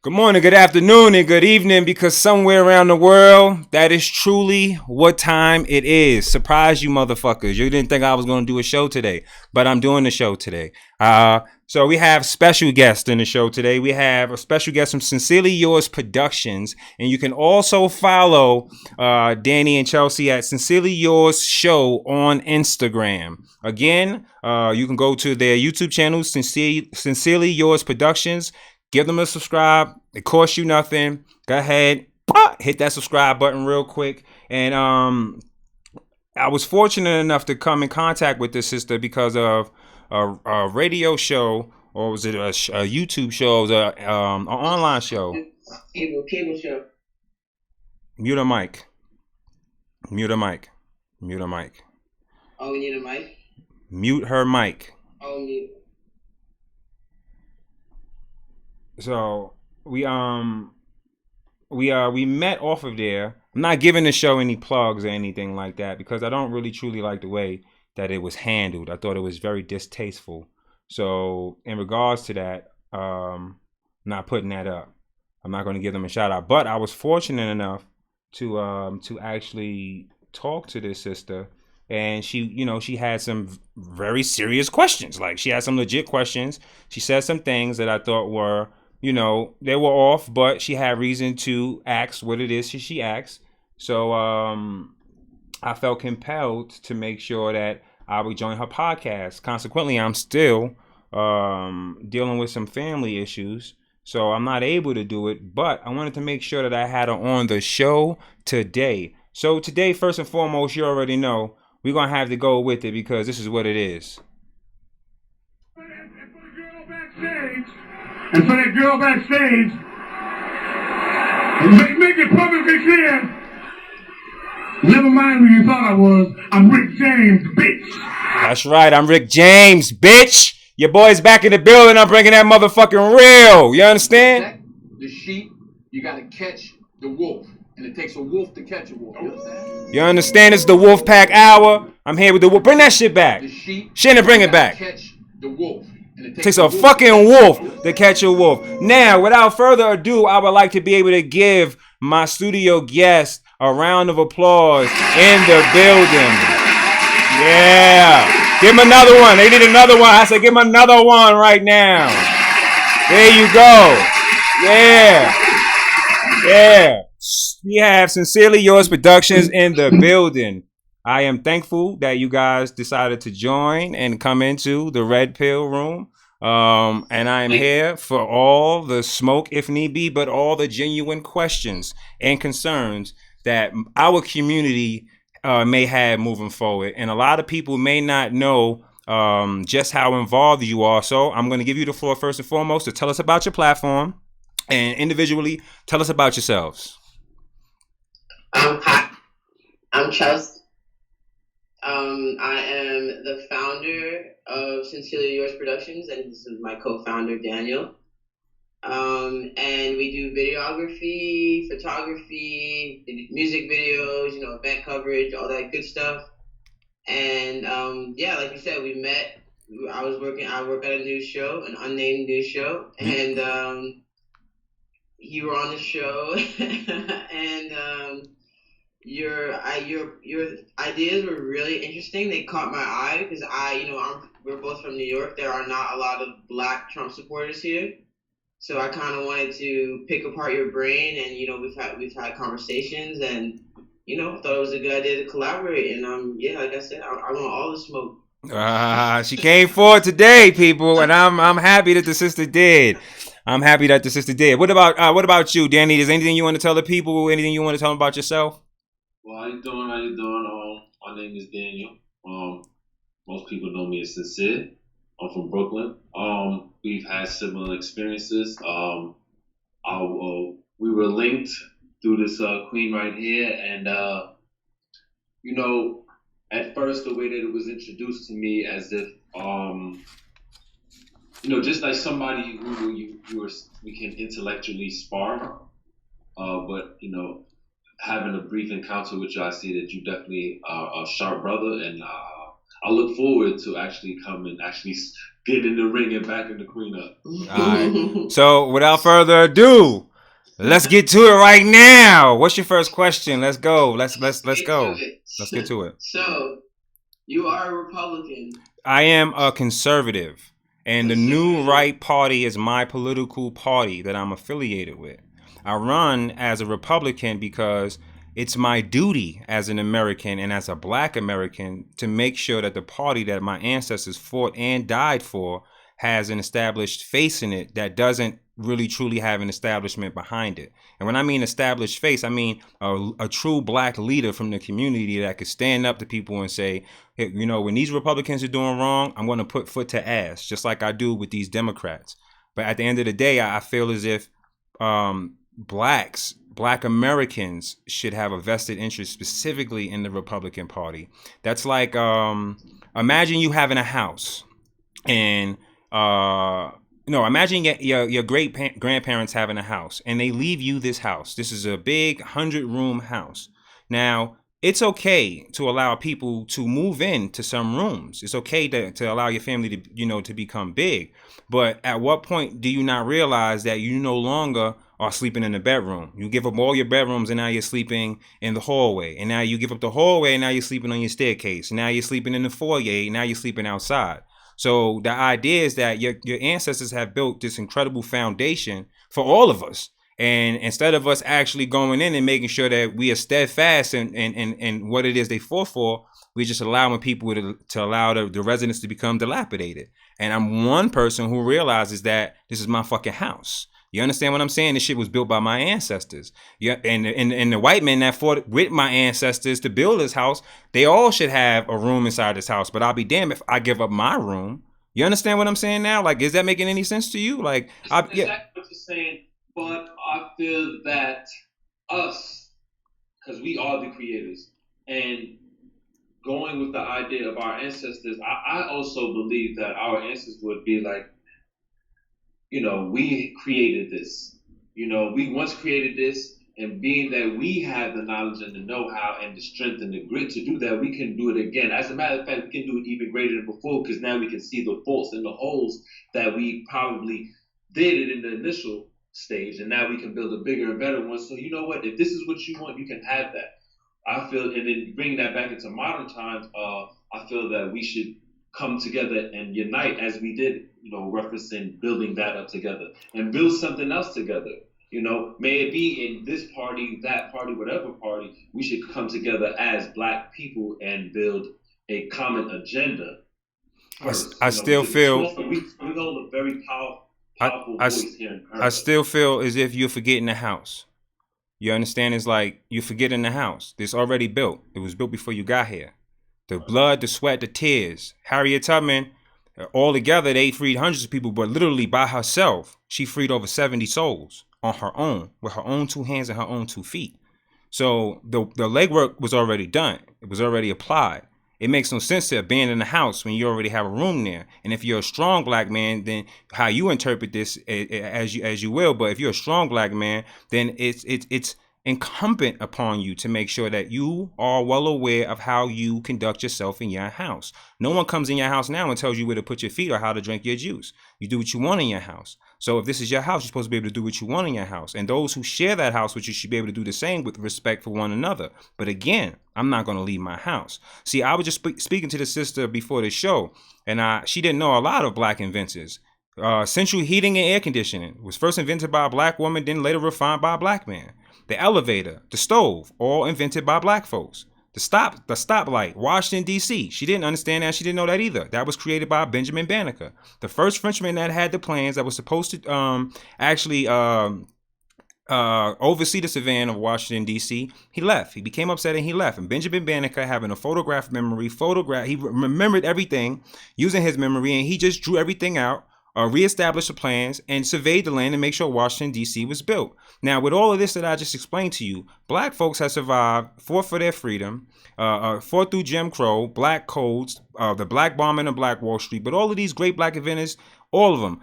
Good morning, good afternoon, and good evening because somewhere around the world, that is truly what time it is. Surprise you motherfuckers. You didn't think I was going to do a show today, but I'm doing the show today. So we have special guests in the show today. We have a special guest from Sincerely Yours Productions, and you can also follow Danny and Chelsea at Sincerely Yours Show on Instagram. Again, you can go to their YouTube channel, Sincerely Yours Productions. Give them a subscribe. It costs you nothing. Go ahead, hit that subscribe button real quick. And I was fortunate enough to come in contact with this sister because of a radio show, or was it a YouTube show? It was an online show. Cable show. Mute a mic. Mute a mic. Mute a mic. Oh, we need a mic? Mute her mic. Oh, mute. So we met off of there. I'm not giving the show any plugs or anything like that because I don't really truly like the way that it was handled. I thought it was very distasteful. So in regards to that, not putting that up. I'm not going to give them a shout out. But I was fortunate enough to actually talk to this sister, and she had some very serious questions. Like, she had some legit questions. She said some things that I thought were, they were off, but she had reason to ask what it is she asked. So I felt compelled to make sure that I would join her podcast. Consequently, I'm still dealing with some family issues, so I'm not able to do it, but I wanted to make sure that I had her on the show today. So today, first and foremost, you already know, we're going to have to go with it because this is what it is. And for that girl backstage, make it perfectly clear. Never mind who you thought I was. I'm Rick James, bitch. That's right. I'm Rick James, bitch. Your boy's back in the building. I'm bringing that motherfucking real. You understand? The sheep, you gotta catch the wolf. And it takes a wolf to catch a wolf. You understand? You understand? It's the Wolf Pack Hour. I'm here with the wolf. Bring that shit back. The sheep, Shannon, bring it back. Catch the wolf. It takes a fucking wolf to catch a wolf. Now, without further ado, I would like to be able to give my studio guest a round of applause in the building. Yeah. Give him another one. They need another one. I said give him another one right now. There you go. Yeah. Yeah. We have Sincerely Yours Productions in the building. I am thankful that you guys decided to join and come into the Red Pill Room. And I am here for all the smoke if need be, but all the genuine questions and concerns that our community may have moving forward. And a lot of people may not know just how involved you are. So I'm going to give you the floor first and foremost to tell us about your platform, and individually tell us about yourselves. Hi, I'm Chelsea. I am the founder of Sincerely Yours Productions, and this is my co-founder, Daniel. And we do videography, photography, music videos, event coverage, all that good stuff. And like you said, we met. I work at a news show, an unnamed news show, and you were on the show, and your ideas were really interesting. They caught my eye because we're both from New York. There are not a lot of Black Trump supporters here, so I kind of wanted to pick apart your brain, and we've had conversations, and thought it was a good idea to collaborate. And like I said, I want all the smoke. She came forward today, people, and I'm happy that the sister did. What about you, Danny? Is anything you want to tell the people? Anything you want to tell them about yourself? Well, how you doing? My name is Daniel. Most people know me as Sincere. I'm from Brooklyn. We've had similar experiences. We were linked through this queen right here, and at first the way that it was introduced to me as if just like somebody who we can intellectually spar, but having a brief encounter with you, I see that you definitely are a sharp brother, and I look forward to actually come and actually get in the ring and backing the queen up. All right. So without further ado, let's get to it right now. What's your first question? Let's go. Let's go. Let's get to it. So, you are a Republican. I am a conservative, and the New Right Party is my political party that I'm affiliated with. I run as a Republican because it's my duty as an American and as a Black American to make sure that the party that my ancestors fought and died for has an established face in it that doesn't really truly have an establishment behind it. And when I mean established face, I mean a true Black leader from the community that could stand up to people and say, hey, you know, when these Republicans are doing wrong, I'm going to put foot to ass, just like I do with these Democrats. But at the end of the day, I feel as if Black Americans should have a vested interest specifically in the Republican Party. That's like, imagine you having a house and, imagine your great grandparents having a house and they leave you this house. This is a big 100-room house. Now, it's okay to allow people to move into some rooms. It's okay to allow your family to become big. But at what point do you not realize that you no longer are sleeping in the bedroom? You give up all your bedrooms and now you're sleeping in the hallway. And now you give up the hallway and now you're sleeping on your staircase. Now you're sleeping in the foyer. Now you're sleeping outside. So the idea is that your ancestors have built this incredible foundation for all of us. And instead of us actually going in and making sure that we are steadfast in what it is they fought for, we're just allowing people to allow the residents to become dilapidated. And I'm one person who realizes that this is my fucking house. You understand what I'm saying? This shit was built by my ancestors. Yeah, and the white men that fought with my ancestors to build this house, they all should have a room inside this house. But I'll be damned if I give up my room. You understand what I'm saying now? Like, is that making any sense to you? Like, Exactly what you're saying. But I feel that us, because we are the creators, and going with the idea of our ancestors, I also believe that our ancestors would be like, we created this. We once created this, and being that we have the knowledge and the know-how and the strength and the grit to do that, we can do it again. As a matter of fact, we can do it even greater than before because now we can see the faults and the holes that we probably did it in the initial stage, and now we can build a bigger and better one. So you know what? If this is what you want, you can have that. I feel, and then bringing that back into modern times, I feel that we should come together and unite as we did, referencing building that up together and build something else together. May it be in this party, that party, whatever party, we should come together as Black people and build a common agenda first. I still feel we hold a very powerful voice here in America. I still feel as if you're forgetting the house. You understand? It's like you're forgetting the house. It's already built. It was built before you got here. The blood, the sweat, the tears. Harriet Tubman, all together, they freed hundreds of people, but literally by herself, she freed over 70 souls on her own, with her own 2 hands and her own 2 feet. So the legwork was already done. It was already applied. It makes no sense to abandon the house when you already have a room there. And if you're a strong Black man, then how you interpret this as you will. But if you're a strong Black man, then it's incumbent upon you to make sure that you are well aware of how you conduct yourself in your house. No one comes in your house now and tells you where to put your feet or how to drink your juice. You do what you want in your house. So if this is your house, you're supposed to be able to do what you want in your house. And those who share that house with you should be able to do the same with respect for one another. But again, I'm not going to leave my house. See, I was just speaking to the sister before the show, and she didn't know a lot of Black inventors. Central heating and air conditioning was first invented by a Black woman, then later refined by a Black man. The elevator, the stove, all invented by Black folks. The stoplight, Washington, D.C. She didn't understand that. She didn't know that either. That was created by Benjamin Banneker. The first Frenchman that had the plans that was supposed to actually oversee the savannah of Washington, D.C., he left. He became upset and he left. And Benjamin Banneker, having a photograph memory, he remembered everything using his memory, and he just drew everything out, reestablished the plans, and surveyed the land and make sure Washington, D.C. was built. Now, with all of this that I just explained to you, Black folks have survived, fought for their freedom, fought through Jim Crow, Black codes, the Black bombing of Black Wall Street. But all of these great Black inventors, all of them,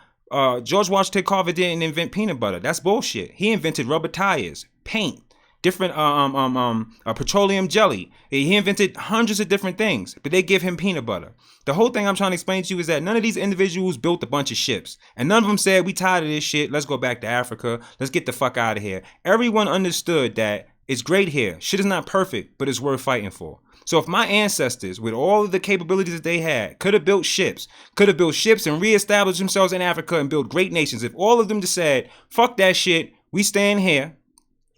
George Washington Carver didn't invent peanut butter. That's bullshit. He invented rubber tires, paint, different petroleum jelly. He invented hundreds of different things, but they give him peanut butter. The whole thing I'm trying to explain to you is that none of these individuals built a bunch of ships, and none of them said, we tired of this shit, let's go back to Africa, let's get the fuck out of here. Everyone understood that it's great here. Shit is not perfect, but it's worth fighting for. So if my ancestors, with all of the capabilities that they had, could have built ships and reestablished themselves in Africa and built great nations, if all of them just said, fuck that shit, we staying here,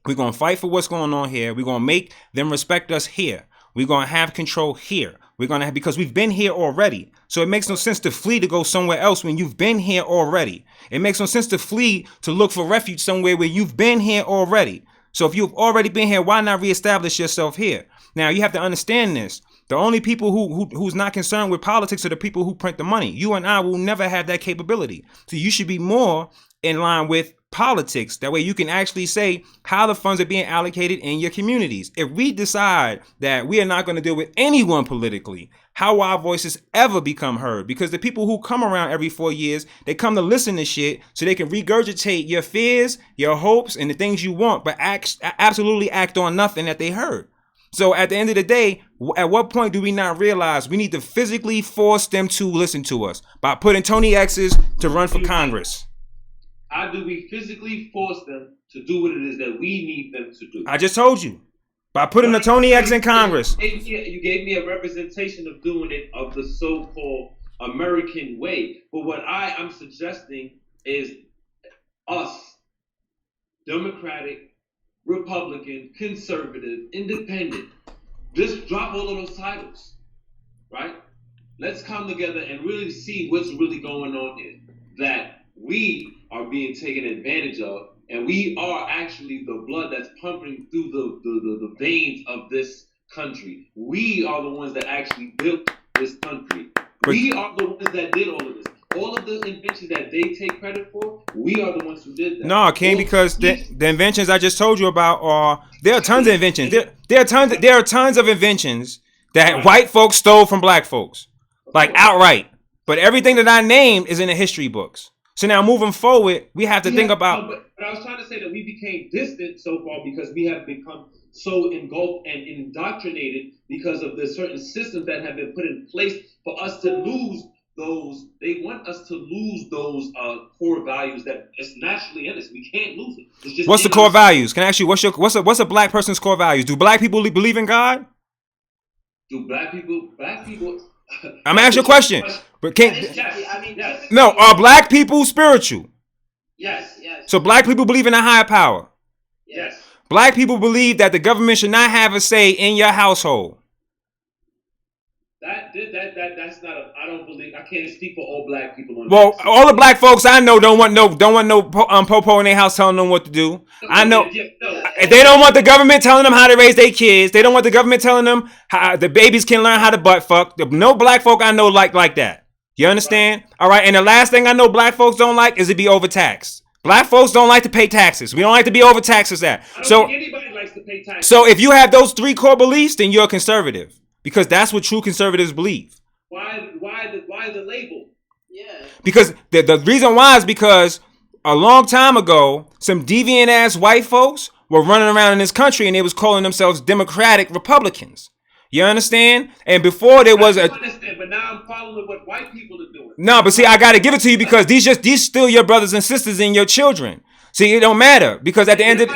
we're going to fight for what's going on here, we're going to make them respect us here, we're going to have control here, we're going to have, because we've been here already. So it makes no sense to flee to go somewhere else when you've been here already. It makes no sense to flee to look for refuge somewhere where you've been here already. So if you've already been here, why not reestablish yourself here? Now, you have to understand this. The only people who's not concerned with politics are the people who print the money. You and I will never have that capability. So you should be more in line with politics. That way you can actually say how the funds are being allocated in your communities. If we decide that we are not going to deal with anyone politically, how will our voices ever become heard? Because the people who come around every 4 years, they come to listen to shit so they can regurgitate your fears, your hopes, and the things you want, but absolutely act on nothing that they heard. So at the end of the day, at what point do we not realize we need to physically force them to listen to us by putting Tony X's to run for Congress? How do we physically force them to do what it is that we need them to do? I just told you. By putting the Tony X in Congress. You gave me a representation of doing it of the so-called American way. But what I'm suggesting is us, Democratic, Republican, conservative, independent, just drop all of those titles, right? Let's come together and really see what's really going on here. That we are being taken advantage of, and we are actually the blood that's pumping through the veins of this country. We are the ones that actually built this country. We are the ones that did all of this. All of the inventions that they take credit for, we are the ones who did that. No, King, because the inventions I just told you about there are tons of inventions. There are tons of inventions that white folks stole from black folks, like outright. But everything that I named is in the history books. So now moving forward, we have to think about. But I was trying to say that we became distant so far because we have become so engulfed and indoctrinated because of the certain systems that have been put in place for us to lose those. They want us to lose those core values that is naturally in us. We can't lose it. It's just what's the core values? Can I ask you what's a black person's core values? Do black people believe in God? Do black people? I'm asking you a question. But yes. No, are black people spiritual? Yes. So black people believe in a higher power. Yes. Black people believe that the government should not have a say in your household. That's not I don't believe. I can't speak for all black people on Well, that. all the black folks I know don't want no popo in their house telling them what to do. I know they don't want the government telling them how to raise their kids. They don't want the government telling them how the babies can learn how to butt fuck. No black folk I know like that. You understand? Right. All right. And the last thing I know black folks don't like is to be overtaxed. Black folks don't like to pay taxes. We don't like to be overtaxed. I don't think anybody likes to pay taxes. So if you have those three core beliefs, then you're a conservative, because that's what true conservatives believe. Why the label? Yeah. Because the reason why is because a long time ago, some deviant ass white folks were running around in this country and they was calling themselves Democratic Republicans. You understand? And before there was understand, but now I'm following what white people are doing. No, but see, I got to give it to you because these still your brothers and sisters and your children. See, it don't matter because at the end of the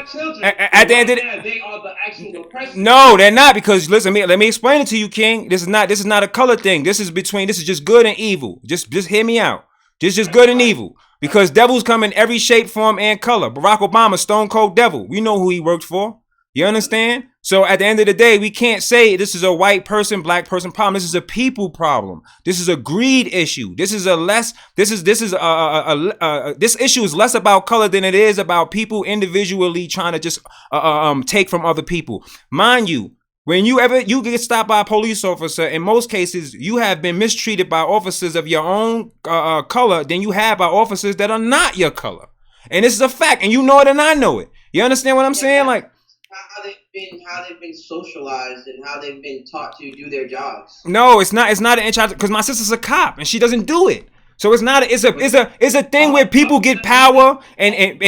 they are the actual oppressors. No, they're not, because listen, let me explain it to you, King. This is not a color thing. This is just good and evil. Just hear me out. Just good and evil. Because devils come in every shape, form, and color. Barack Obama, stone cold devil. We know who he worked for. You understand? So at the end of the day, we can't say this is a white person, black person problem. This is a people problem. This is a greed issue. This issue is less about color than it is about people individually trying to just take from other people. Mind you, when you get stopped by a police officer, in most cases, you have been mistreated by officers of your own color than you have by officers that are not your color. And this is a fact, and you know it and I know it. You understand what I'm saying? Like, how they've been socialized and how they've been taught to do their jobs. No, it's not an inch out, because my sister's a cop and she doesn't do it. So it's not. It's a thing where people get power and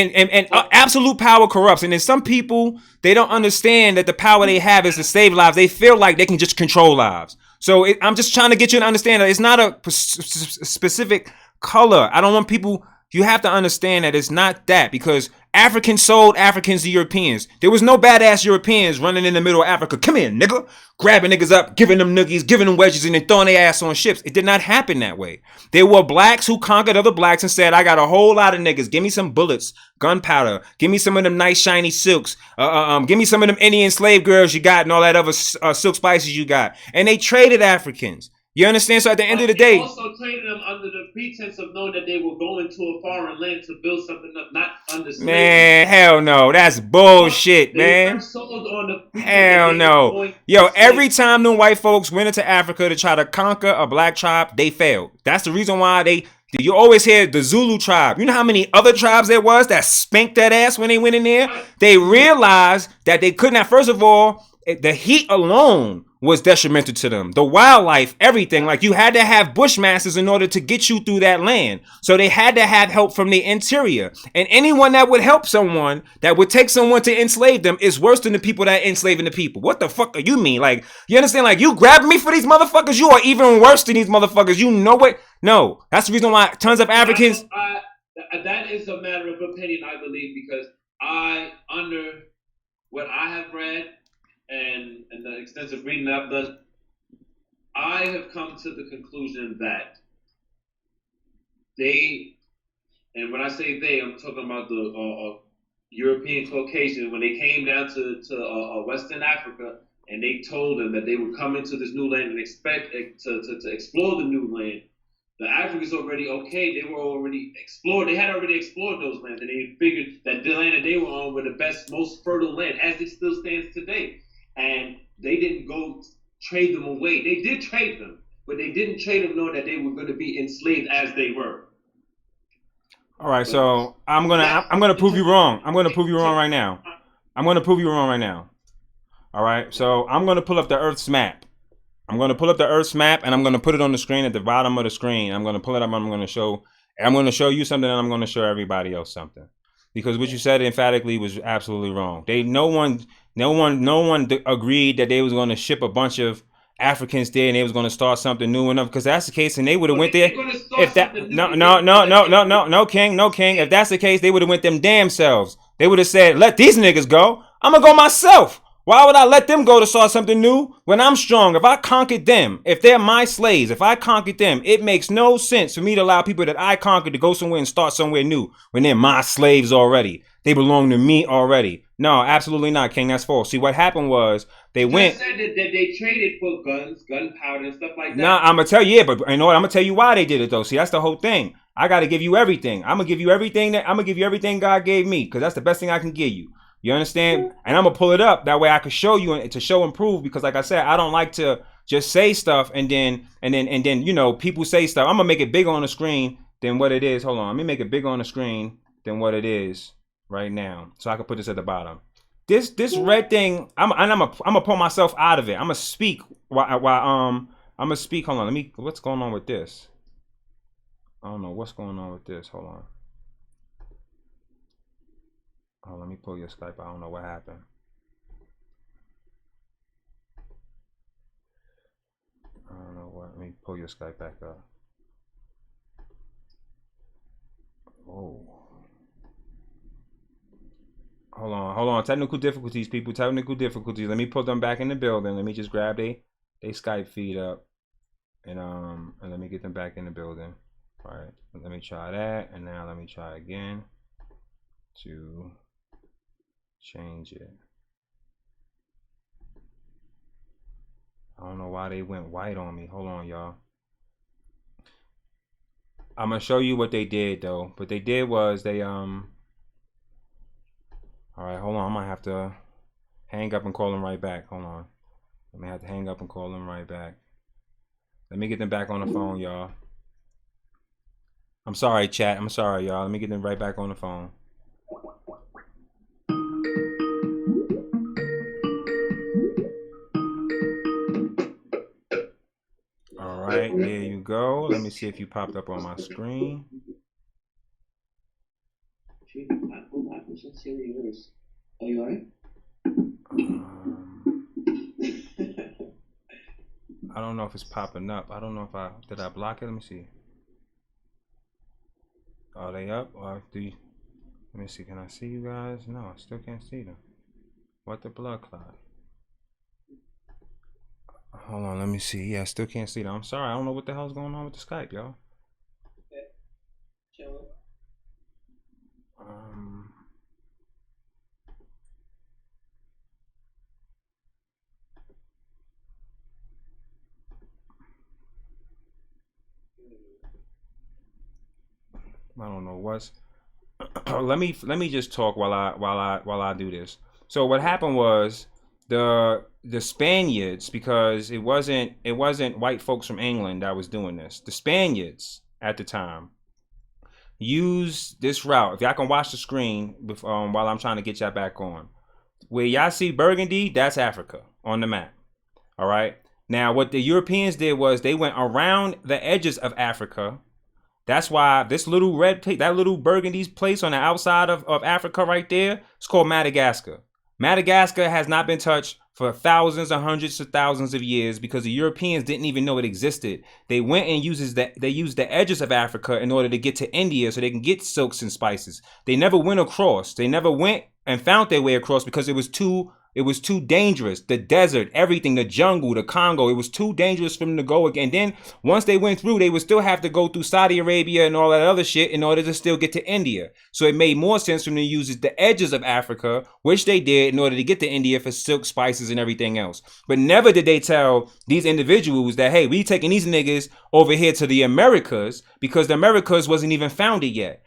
absolute power corrupts. And then some people, they don't understand that the power they have is to save lives. They feel like they can just control lives. So I'm just trying to get you to understand that it's not a specific color. I don't want people. You have to understand that it's not that, because Africans sold Africans to Europeans. There was no badass Europeans running in the middle of Africa. Come here, nigga. Grabbing niggas up, giving them noogies, giving them wedges, and then throwing their ass on ships. It did not happen that way. There were blacks who conquered other blacks and said, I got a whole lot of niggas. Give me some bullets, gunpowder. Give me some of them nice shiny silks. Give me some of them Indian slave girls you got and all that other silk spices you got. And they traded Africans. You understand? So at the end of the day, also traded them under the pretense of knowing that they were going to a foreign land to build something up, not under slavery. Man, hell no, that's bullshit, man. Sold on the hell no. Yo, every time them white folks went into Africa to try to conquer a black tribe, they failed. That's the reason why you always hear the Zulu tribe. You know how many other tribes there was that spanked that ass when they went in there? They realized that they could not. First of all, the heat alone was detrimental to them. The wildlife, everything. Like, you had to have bushmasters in order to get you through that land. So they had to have help from the interior. And anyone that would help someone, that would take someone to enslave them, is worse than the people that are enslaving the people. What the fuck are you mean? Like, you understand? Like, you grabbing me for these motherfuckers? You are even worse than these motherfuckers. You know what? No. That's the reason why tons of Africans... that is a matter of opinion, I believe, because under what I have read, and the extensive reading I've done, I have come to the conclusion that they, and when I say they, I'm talking about the European Caucasians, when they came down to Western Africa, and they told them that they would come into this new land and expect to explore the new land. The Africans already, they were already explored. They had already explored those lands, and they figured that the land that they were on were the best, most fertile land, as it still stands today. And they didn't go trade them away. They did trade them, but they didn't trade them knowing that they were going to be enslaved as they were. All right, so I'm gonna prove you wrong. I'm gonna prove you wrong right now. All right, so I'm gonna pull up the Earth's map. I'm gonna pull up the Earth's map, and I'm gonna put it on the screen at the bottom of the screen. I'm gonna pull it up. I'm gonna show you something, and I'm gonna show everybody else something. Because what you said emphatically was absolutely wrong. No one agreed that they was going to ship a bunch of Africans there and they was going to start something new enough. Because that's the case, and they would have went there. If that no king. If that's the case, they would have went them damn selves. They would have said, "Let these niggas go. I'm gonna go myself. Why would I let them go to start something new when I'm strong? If I conquered them, if they're my slaves, if I conquered them, it makes no sense for me to allow people that I conquered to go somewhere and start somewhere new when they're my slaves already. They belong to me already. No, absolutely not, King. That's false. See, what happened was they went. Said that they traded for guns, gunpowder, and stuff like that. Nah, I'm gonna tell you, but you know what? I'm gonna tell you why they did it though. See, that's the whole thing. I got to give you everything. I'm gonna give you everything God gave me, because that's the best thing I can give you. You understand? And I'm gonna pull it up that way I can show you to show and prove, because like I said, I don't like to just say stuff and then you know, people say stuff. I'm gonna make it bigger on the screen than what it is. Hold on, let me make it bigger on the screen than what it is right now, so I can put this at the bottom. This red thing, I'm gonna pull myself out of it. I'm gonna speak while I'm gonna speak. Hold on, what's going on with this? I don't know what's going on with this. Hold on. Oh, let me pull your Skype. I don't know what happened. I don't know what. Let me pull your Skype back up. Oh. Hold on. Technical difficulties, people. Technical difficulties. Let me put them back in the building. Let me just grab they Skype feed up, and let me get them back in the building. All right. Let me try that, and now let me try again to change it. I don't know why they went white on me. Hold on, y'all. I'm gonna show you what they did though. What they did was they all right, hold on. I might have to hang up and call them right back. Hold on. I may have to hang up and call them right back. Let me get them back on the phone, y'all. I'm sorry, chat. I'm sorry, y'all. Let me get them right back on the phone. All right, there you go. Let me see if you popped up on my screen. Oh, you alright? I don't know if it's popping up. I don't know if did I block it? Let me see. Are they up? Or do you, let me see. Can I see you guys? No, I still can't see them. What the blood clot? Hold on, let me see. Yeah, I still can't see them. I'm sorry. I don't know what the hell's going on with the Skype, y'all. Okay. Chilling. I don't know what's. let me just talk while I do this. So what happened was the Spaniards, because it wasn't white folks from England that was doing this. The Spaniards at the time used this route. If y'all can watch the screen while I'm trying to get y'all back on, where y'all see Burgundy, that's Africa on the map. All right. Now what the Europeans did was they went around the edges of Africa. That's why this little red place, that little Burgundy's place on the outside of Africa right there, it's called Madagascar. Madagascar has not been touched for thousands and hundreds of thousands of years because the Europeans didn't even know it existed. They went and used the edges of Africa in order to get to India so they can get silks and spices. They never went across. They never went and found their way across because it was too dangerous. The desert, everything, the jungle, the Congo, it was too dangerous for them to go again. And then once they went through, they would still have to go through Saudi Arabia and all that other shit in order to still get to India. So it made more sense for them to use the edges of Africa, which they did in order to get to India for silk, spices, and everything else. But never did they tell these individuals that, hey, we taking these niggas over here to the Americas because the Americas wasn't even founded yet.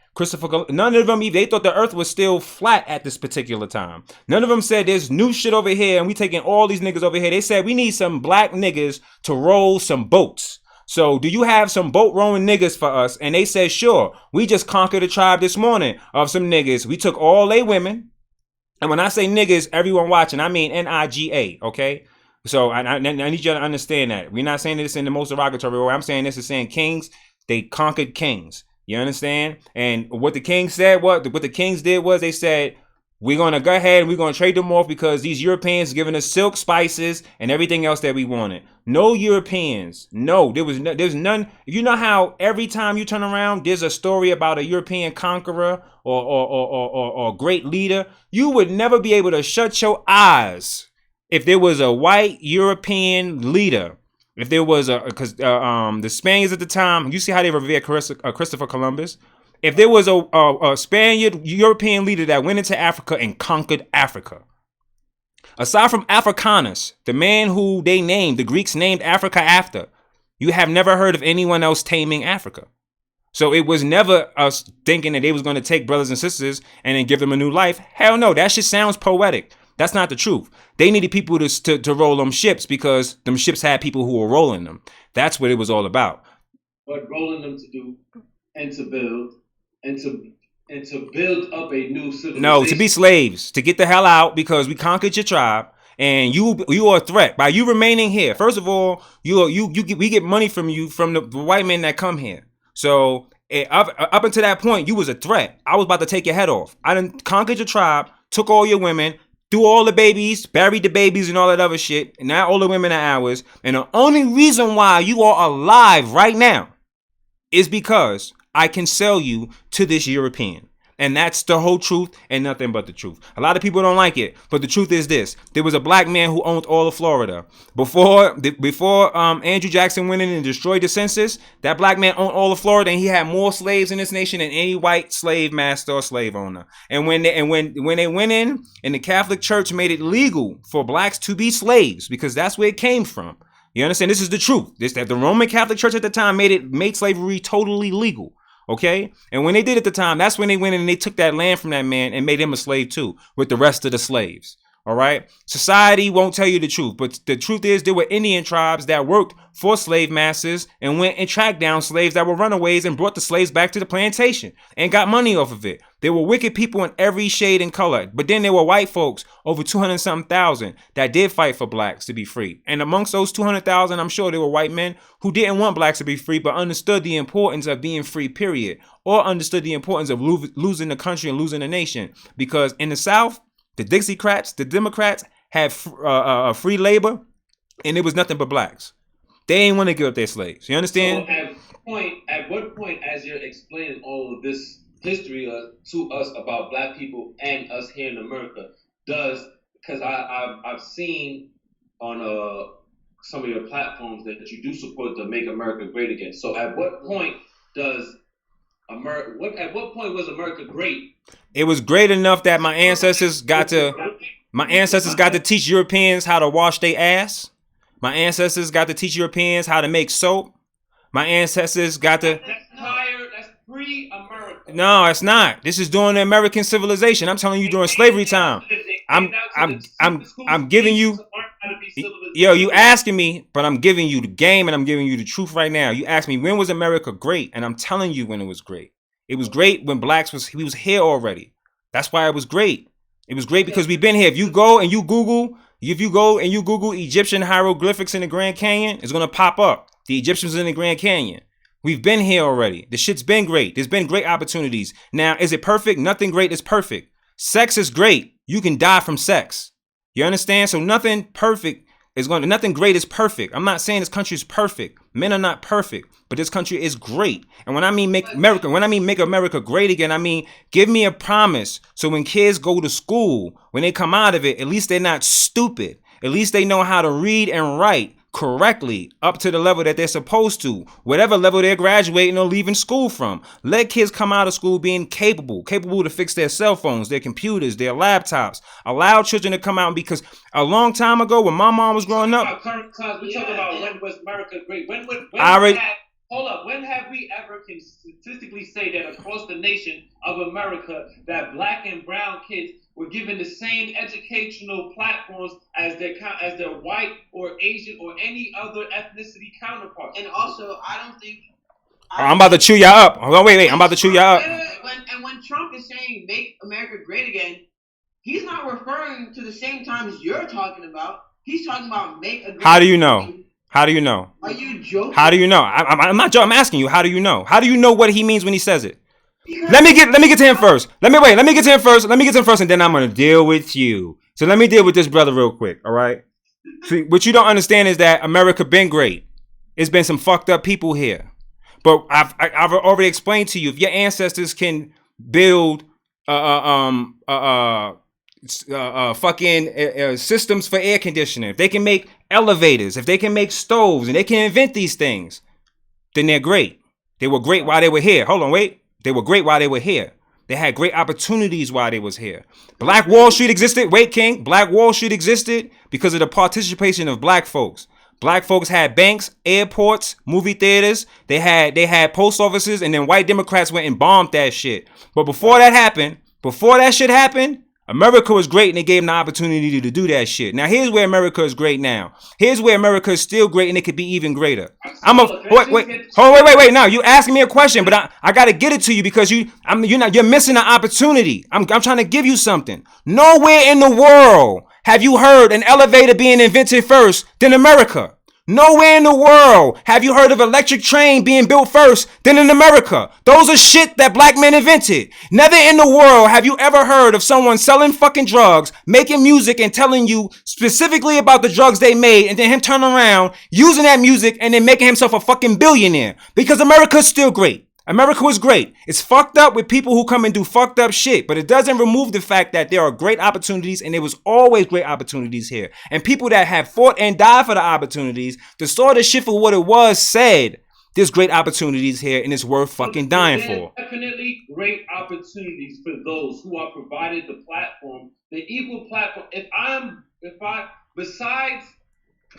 None of them, they thought the earth was still flat at this particular time. None of them said there's new shit over here and we taking all these niggas over here. They said we need some black niggas to roll some boats. So do you have some boat rowing niggas for us? And they said, sure. We just conquered a tribe this morning of some niggas. We took all they women. And when I say niggas, everyone watching, I mean Niga, okay? So I need you to understand that. We're not saying this in the most derogatory way. I'm saying this is saying kings, they conquered kings. You understand? And what the kings said, what the kings did was they said, we're going to go ahead and we're going to trade them off because these Europeans giving us silk, spices, and everything else that we wanted. No Europeans. No, there's none. You know how every time you turn around, there's a story about a European conqueror or great leader. You would never be able to shut your eyes if there was a white European leader. If there was because the Spaniards at the time, you see how they revere Christopher Columbus. If there was a Spaniard European leader that went into Africa and conquered Africa, aside from Africanus, the man who they named, the Greeks named Africa after, you have never heard of anyone else taming Africa. So it was never us thinking that they was going to take brothers and sisters and then give them a new life. Hell no, that shit sounds poetic. That's not the truth. They needed people to roll them ships because them ships had people who were rolling them. That's what it was all about. But rolling them to do and to build and to build up a new civilization. No, to be slaves, to get the hell out because we conquered your tribe and you are a threat by you remaining here. First of all, we get money from you from the white men that come here. So up until that point, you was a threat. I was about to take your head off. I done conquered your tribe, took all your women, threw all the babies, buried the babies and all that other shit. And now all the women are ours. And the only reason why you are alive right now is because I can sell you to this European. And that's the whole truth and nothing but the truth. A lot of people don't like it, but the truth is this. There was a black man who owned all of Florida. Before Andrew Jackson went in and destroyed the census, that black man owned all of Florida and he had more slaves in this nation than any white slave master or slave owner. And when they went in and the Catholic Church made it legal for blacks to be slaves, because that's where it came from. You understand? This is the truth. That the Roman Catholic Church at the time made slavery totally legal. Okay. And when they did at the time, that's when they went in and they took that land from that man and made him a slave too, with the rest of the slaves. All right. Society won't tell you the truth. But the truth is there were Indian tribes that worked for slave masters and went and tracked down slaves that were runaways and brought the slaves back to the plantation and got money off of it. There were wicked people in every shade and color. But then there were white folks, over 200-something thousand, that did fight for blacks to be free. And amongst those 200,000, I'm sure there were white men who didn't want blacks to be free, but understood the importance of being free, period. Or understood the importance of losing the country and losing the nation. Because in the South, the Dixiecrats, the Democrats had free labor, and it was nothing but blacks. They ain't want to give up their slaves. You understand? So at what point, as you're explaining all of this history to us about black people and us here in America, because I've seen on some of your platforms that you do support the Make America Great Again. So at what point does at what point was America great? It was great enough that my ancestors got to teach Europeans how to wash their ass. My ancestors got to teach Europeans how to make soap. My ancestors got to. That's pre-America. No, it's not. This is during the American civilization. I'm telling you, during slavery time. I'm giving you. Yo, you asking me, but I'm giving you the game and I'm giving you the truth right now. You asked me when was America great, and I'm telling you when it was great. It was great when blacks we was here already. That's why it was great. It was great because we've been here. If you go and you Google Egyptian hieroglyphics in the Grand Canyon, it's gonna pop up. The Egyptians in the Grand Canyon. We've been here already. The shit's been great. There's been great opportunities. Now, is it perfect? Nothing great is perfect. Sex is great. You can die from sex. You understand? So nothing great is perfect. I'm not saying this country is perfect. Men are not perfect, but this country is great. And when I mean make America great again, I mean give me a promise. So when kids go to school, when they come out of it, at least they're not stupid. At least they know how to read and write correctly up to the level that they're supposed to, whatever level they're graduating or leaving school from. Let kids come out of school being capable to fix their cell phones, their computers, their laptops. Allow children to come out, because a long time ago when my mom was growing up, current times, we're talking about when was America great? When have we ever can statistically say that across the nation of America that black and brown kids were given the same educational platforms as their white or Asian or any other ethnicity counterparts? And also, I don't think. I'm about to chew y'all up. Wait. I'm about to chew y'all up. When Trump is saying "Make America Great Again," he's not referring to the same times you're talking about. He's talking about "Make a." How do you know? How do you know? Are you joking? How do you know? I'm not joking. I'm asking you. How do you know? How do you know what he means when he says it? Let me get to him first. Let me get to him first, and then I'm gonna deal with you. So let me deal with this brother real quick. All right. See, what you don't understand is that America been great. It's been some fucked up people here, but I've already explained to you. If your ancestors can build systems for air conditioning, if they can make elevators, if they can make stoves, and they can invent these things, then they're great. They were great while they were here. Hold on, wait. They were great while they were here. They had great opportunities while they was here. Black Wall Street existed. Wait, King. Black Wall Street existed because of the participation of black folks. Black folks had banks, airports, movie theaters. They had post offices, and then white Democrats went and bombed that shit. But before that shit happened, America was great, and they gave them the opportunity to do that shit. Now, here's where America is great now. Here's where America is still great, and it could be even greater. Wait. Now, you asking me a question, but I got to get it to you because you're missing an opportunity. I'm trying to give you something. Nowhere in the world have you heard an elevator being invented first than America. Nowhere in the world have you heard of electric train being built first than in America. Those are shit that black men invented. Never in the world have you ever heard of someone selling fucking drugs, making music, and telling you specifically about the drugs they made, and then him turning around, using that music, and then making himself a fucking billionaire. Because America's still great. America was great. It's fucked up with people who come and do fucked up shit, but it doesn't remove the fact that there are great opportunities, and there was always great opportunities here. And people that have fought and died for the opportunities, the sort of shit for what it was, said there's great opportunities here, and it's worth fucking dying for. Definitely great opportunities for those who are provided the platform, the equal platform. Besides.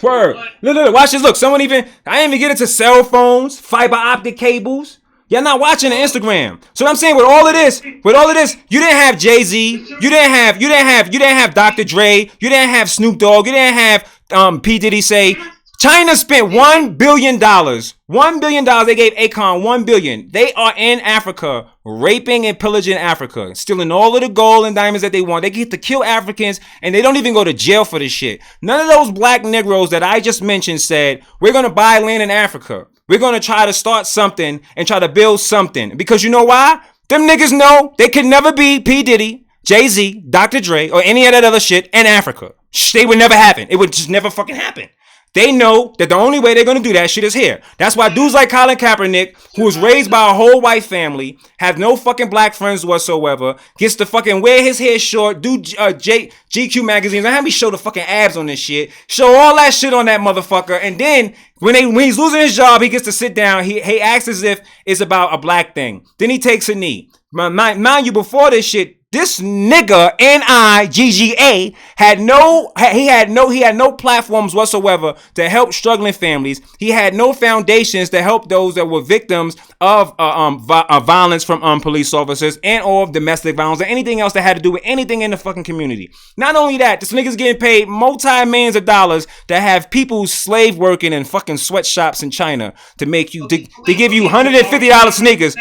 Word. Look, watch this. Look, I didn't even get into cell phones, fiber optic cables. Y'all not watching the Instagram. So what I'm saying with all of this, you didn't have Jay-Z, you didn't have Dr. Dre, you didn't have Snoop Dogg, you didn't have P. Diddy say. China spent $1 billion. $1 billion. They gave Akon $1 billion. They are in Africa, raping and pillaging Africa, stealing all of the gold and diamonds that they want. They get to kill Africans, and they don't even go to jail for this shit. None of those black Negroes that I just mentioned said, we're going to buy land in Africa. We're going to try to start something and try to build something. Because you know why? Them niggas know they could never be P. Diddy, Jay-Z, Dr. Dre, or any of that other shit in Africa. They would never happen. It would just never fucking happen. They know that the only way they're going to do that shit is here. That's why dudes like Colin Kaepernick, who was raised by a whole white family, have no fucking black friends whatsoever, gets to fucking wear his hair short, do GQ magazines, and have me show the fucking abs on this shit, show all that shit on that motherfucker, and then when he's losing his job, he gets to sit down, he acts as if it's about a black thing. Then he takes a knee. Mind you, before this shit, this nigga NIGGA had no platforms whatsoever to help struggling families. He had no foundations to help those that were victims of violence from police officers and or of domestic violence or anything else that had to do with anything in the fucking community. Not only that, this nigga's getting paid multi-millions of dollars to have people slave working in fucking sweatshops in China to make you to give you $150 sneakers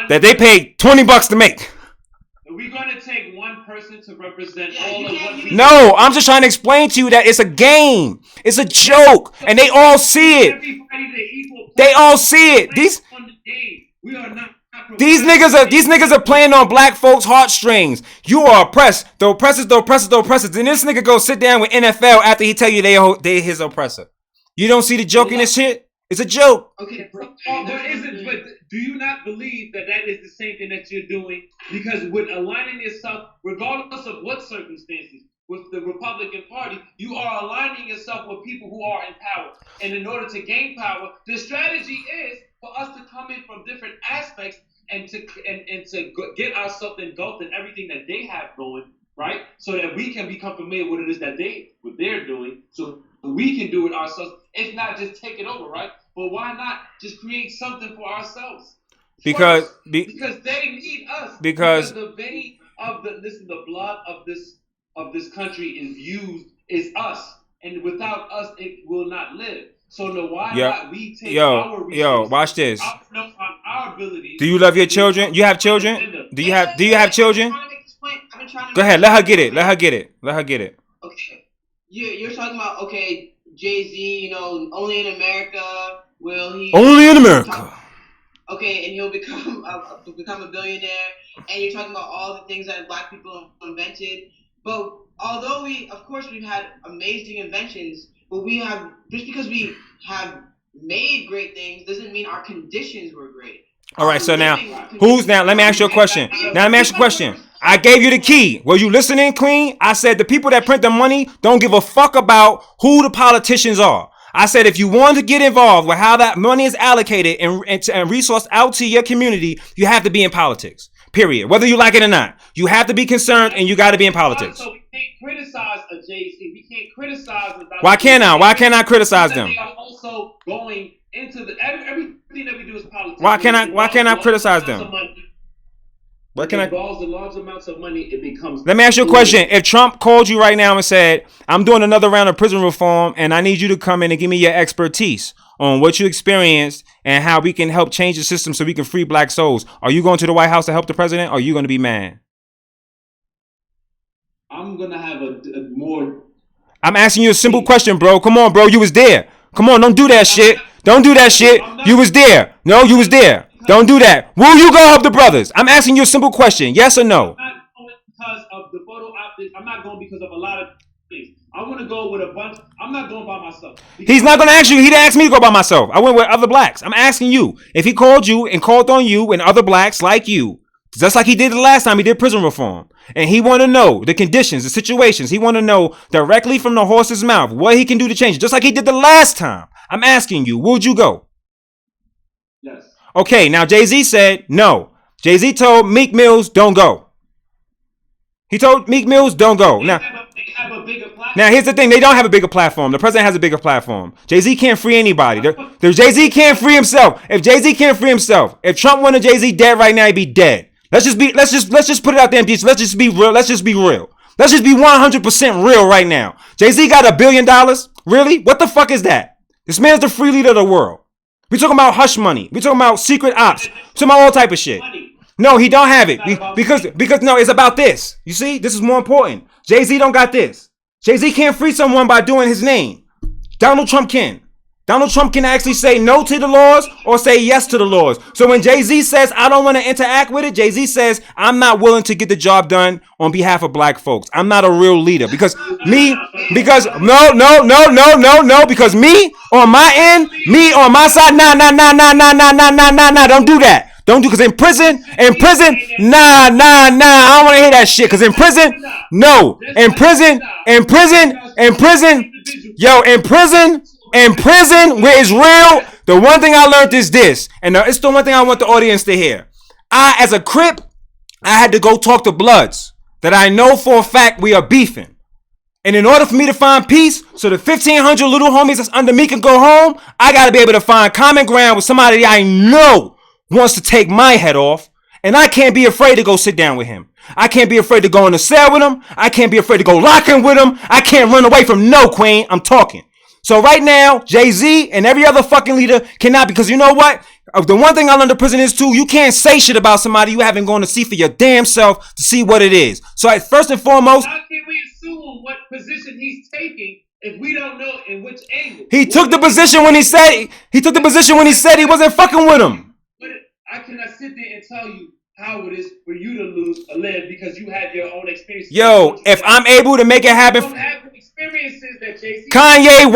that they paid $20 to make. We're going to take one person to represent all of what we... No, I'm just trying to explain to you that it's a game. It's a joke. And they all see it. They all see it. These niggas are playing on black folks' heartstrings. You are oppressed. The oppressors. And this nigga go sit down with NFL after he tell you they his oppressor. You don't see the joke in this shit? It's a joke. Okay, but do you not believe that is the same thing that you're doing? Because with aligning yourself, regardless of what circumstances, with the Republican Party, you are aligning yourself with people who are in power. And in order to gain power, the strategy is for us to come in from different aspects and to get ourselves engulfed in everything that they have going, right? So that we can become familiar with what it is that they're doing. So we can do it ourselves. If not, just take it over, right? But why not just create something for ourselves? Because they need us. Because the vein of the blood of this country is us, and without us, it will not live. So why not we take our resources? Watch this. Our ability. Do you love your children? You have children? Do you have children? Go ahead. Let her get it. Okay. You're talking about, Jay-Z, only in America will he... Only in America. Okay, and he'll become a billionaire. And you're talking about all the things that black people invented. But although we've had amazing inventions, but just because we have made great things doesn't mean our conditions were great. All right, so now, let me ask you a question. I gave you the key. Were you listening, Queen? I said the people that print the money don't give a fuck about who the politicians are. I said if you want to get involved with how that money is allocated and resourced out to your community, you have to be in politics. Period. Whether you like it or not. You have to be concerned and you got to be in politics. So we can't criticize a Jay-Z. We can't criticize a Dr. Why can't I? Why can't I criticize them? They are also going into everything that we do is politics. Why can't I criticize them? What can involves the large amounts of money, it becomes... Let me ask you a question. If Trump called you right now and said, I'm doing another round of prison reform and I need you to come in and give me your expertise on what you experienced and how we can help change the system so we can free black souls, are you going to the White House to help the president or are you going to be mad? I'm going to have a more... I'm asking you a simple question, bro. Come on, bro. You was there. Come on, don't do that shit. Don't do that shit. You was there. No, you was there. Don't do that. Will you go help the brothers? I'm asking you a simple question. Yes or no? I'm not going because of the photo optics. I'm not going because of a lot of things. I want to go with a bunch. I'm not going by myself. He's not going to ask you. He didn't ask me to go by myself. I went with other blacks. I'm asking you. If he called you and called on you and other blacks like you, just like he did the last time he did prison reform, and he want to know the conditions, the situations. He want to know directly from the horse's mouth what he can do to change it, just like he did the last time. I'm asking you, would you go? Yes. Okay, now Jay-Z said no. Jay-Z told Meek Mills, don't go. He told Meek Mills, don't go. They have a bigger platform. Now, here's the thing. They don't have a bigger platform. The president has a bigger platform. Jay-Z can't free anybody. Jay-Z can't free himself. If Jay-Z can't free himself, if Trump wanted Jay-Z dead right now, he'd be dead. Let's just put it out there in peace. Let's just be real. Let's just be 100% real right now. Jay-Z got $1 billion? Really? What the fuck is that? This man's the free leader of the world. We talking about hush money. We talking about secret ops. We talking about all type of shit. No, he don't have it. Because no, it's about this. You see? This is more important. Jay-Z don't got this. Jay-Z can't free someone by doing his name. Donald Trump can. Donald Trump can actually say no to the laws or say yes to the laws. So when Jay-Z says, I don't want to interact with it, Jay-Z says, I'm not willing to get the job done on behalf of black folks. I'm not a real leader. Because no, because me on my end, me on my side, nah, don't do that. Don't do, because in prison, nah, I don't want to hear that shit. Because in prison, no. In prison, where it's real, the one thing I learned is this, and it's the one thing I want the audience to hear. I, as a Crip, I had to go talk to Bloods that I know for a fact we are beefing. And in order for me to find peace, so the 1,500 little homies that's under me can go home, I got to be able to find common ground with somebody I know wants to take my head off, and I can't be afraid to go sit down with him. I can't be afraid to go in the cell with him. I can't be afraid to go locking with him. I can't run away from no queen. I'm talking. So right now, Jay-Z and every other fucking leader cannot, because you know what? The one thing I learned in prison is too, you can't say shit about somebody you haven't gone to see for your damn self to see what it is. So first and foremost, how can we assume what position he's taking if we don't know in which angle? He took the position when he said he wasn't fucking with him. But I cannot sit there and tell you how it is for you to lose a limb because you had your own experience. Yo, if I'm able to make it happen, don't have the experiences that Jay-Z. Kanye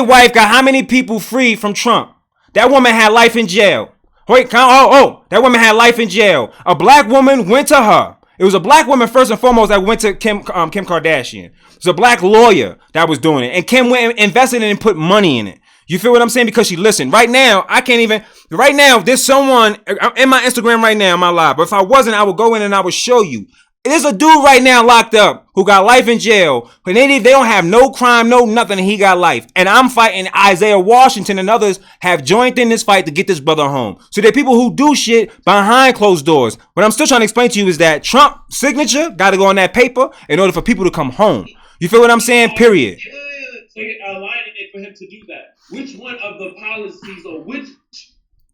wife got how many people freed from Trump? That woman had life in jail. Wait, that woman had life in jail. A black woman went to her. It was a black woman first and foremost that went to Kim Kardashian. It was a black lawyer that was doing it, and Kim went and invested in it and put money in it. You feel what I'm saying? Because she listened. Right now, right now, there's someone in my Instagram right now, in my live. But if I wasn't, I would go in and I would show you. There's a dude right now locked up who got life in jail. But they don't have no crime, no nothing, and he got life. And I'm fighting Isaiah Washington and others have joined in this fight to get this brother home. So there are people who do shit behind closed doors. What I'm still trying to explain to you is that Trump's signature got to go on that paper in order for people to come home. You feel what I'm saying? Period. Aligning it for him to do that. Which one of the policies or which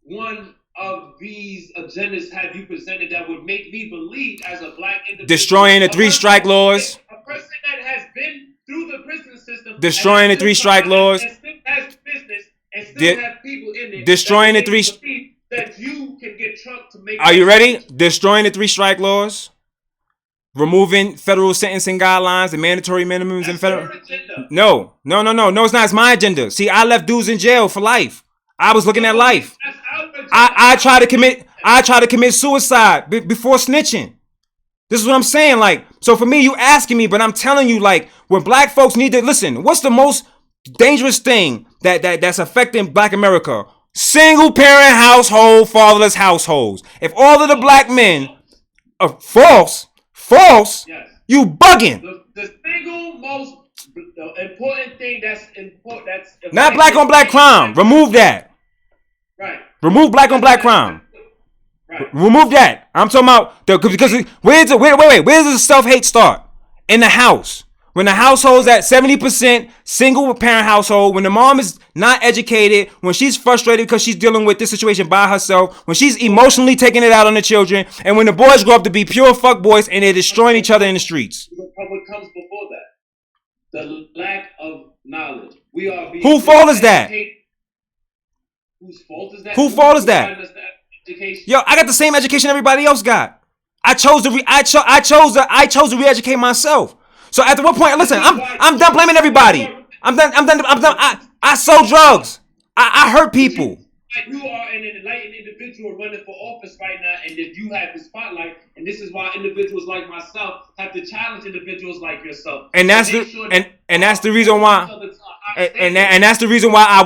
one of these agendas have you presented that would make me believe as a black individual? Destroying the 3-strike laws. A person that has been through the prison system. Destroying the 3-strike laws. And still has business and still have people in there. Destroying the that you can get Trump to make. Are you ready? Destroying the 3-strike laws. Removing federal sentencing guidelines and mandatory minimums in federal. No, it's not. It's my agenda. See, I left dudes in jail for life. I was looking at life. I try to commit suicide before snitching. This is what I'm saying. Like, so for me, you asking me, but I'm telling you, like, when black folks need to listen, what's the most dangerous thing that's affecting black America? Single parent household, fatherless households. If all of the black men are false, yes. You bugging. The single most important thing that's important. That's not black on black crime. Remove that. Right. Remove black on black crime. Right. Remove that. I'm talking about because where does the self-hate start? In the house. When the household's at 70% single parent household, when the mom is not educated, when she's frustrated because she's dealing with this situation by herself, when she's emotionally taking it out on the children, and when the boys grow up to be pure fuck boys and they're destroying each other in the streets. What comes before that? The lack of knowledge. We are being. Whose fault is that? Whose fault is that? Whose fault is that? Yo, I got the same education everybody else got. I chose to re-educate myself. So at what point? Listen, I'm done blaming everybody. I'm done. I sold drugs. I hurt people. You are an enlightened individual running for office right now, and if you have the spotlight, and this is why individuals like myself have to challenge individuals like yourself. And that's the reason why. And that's the reason why I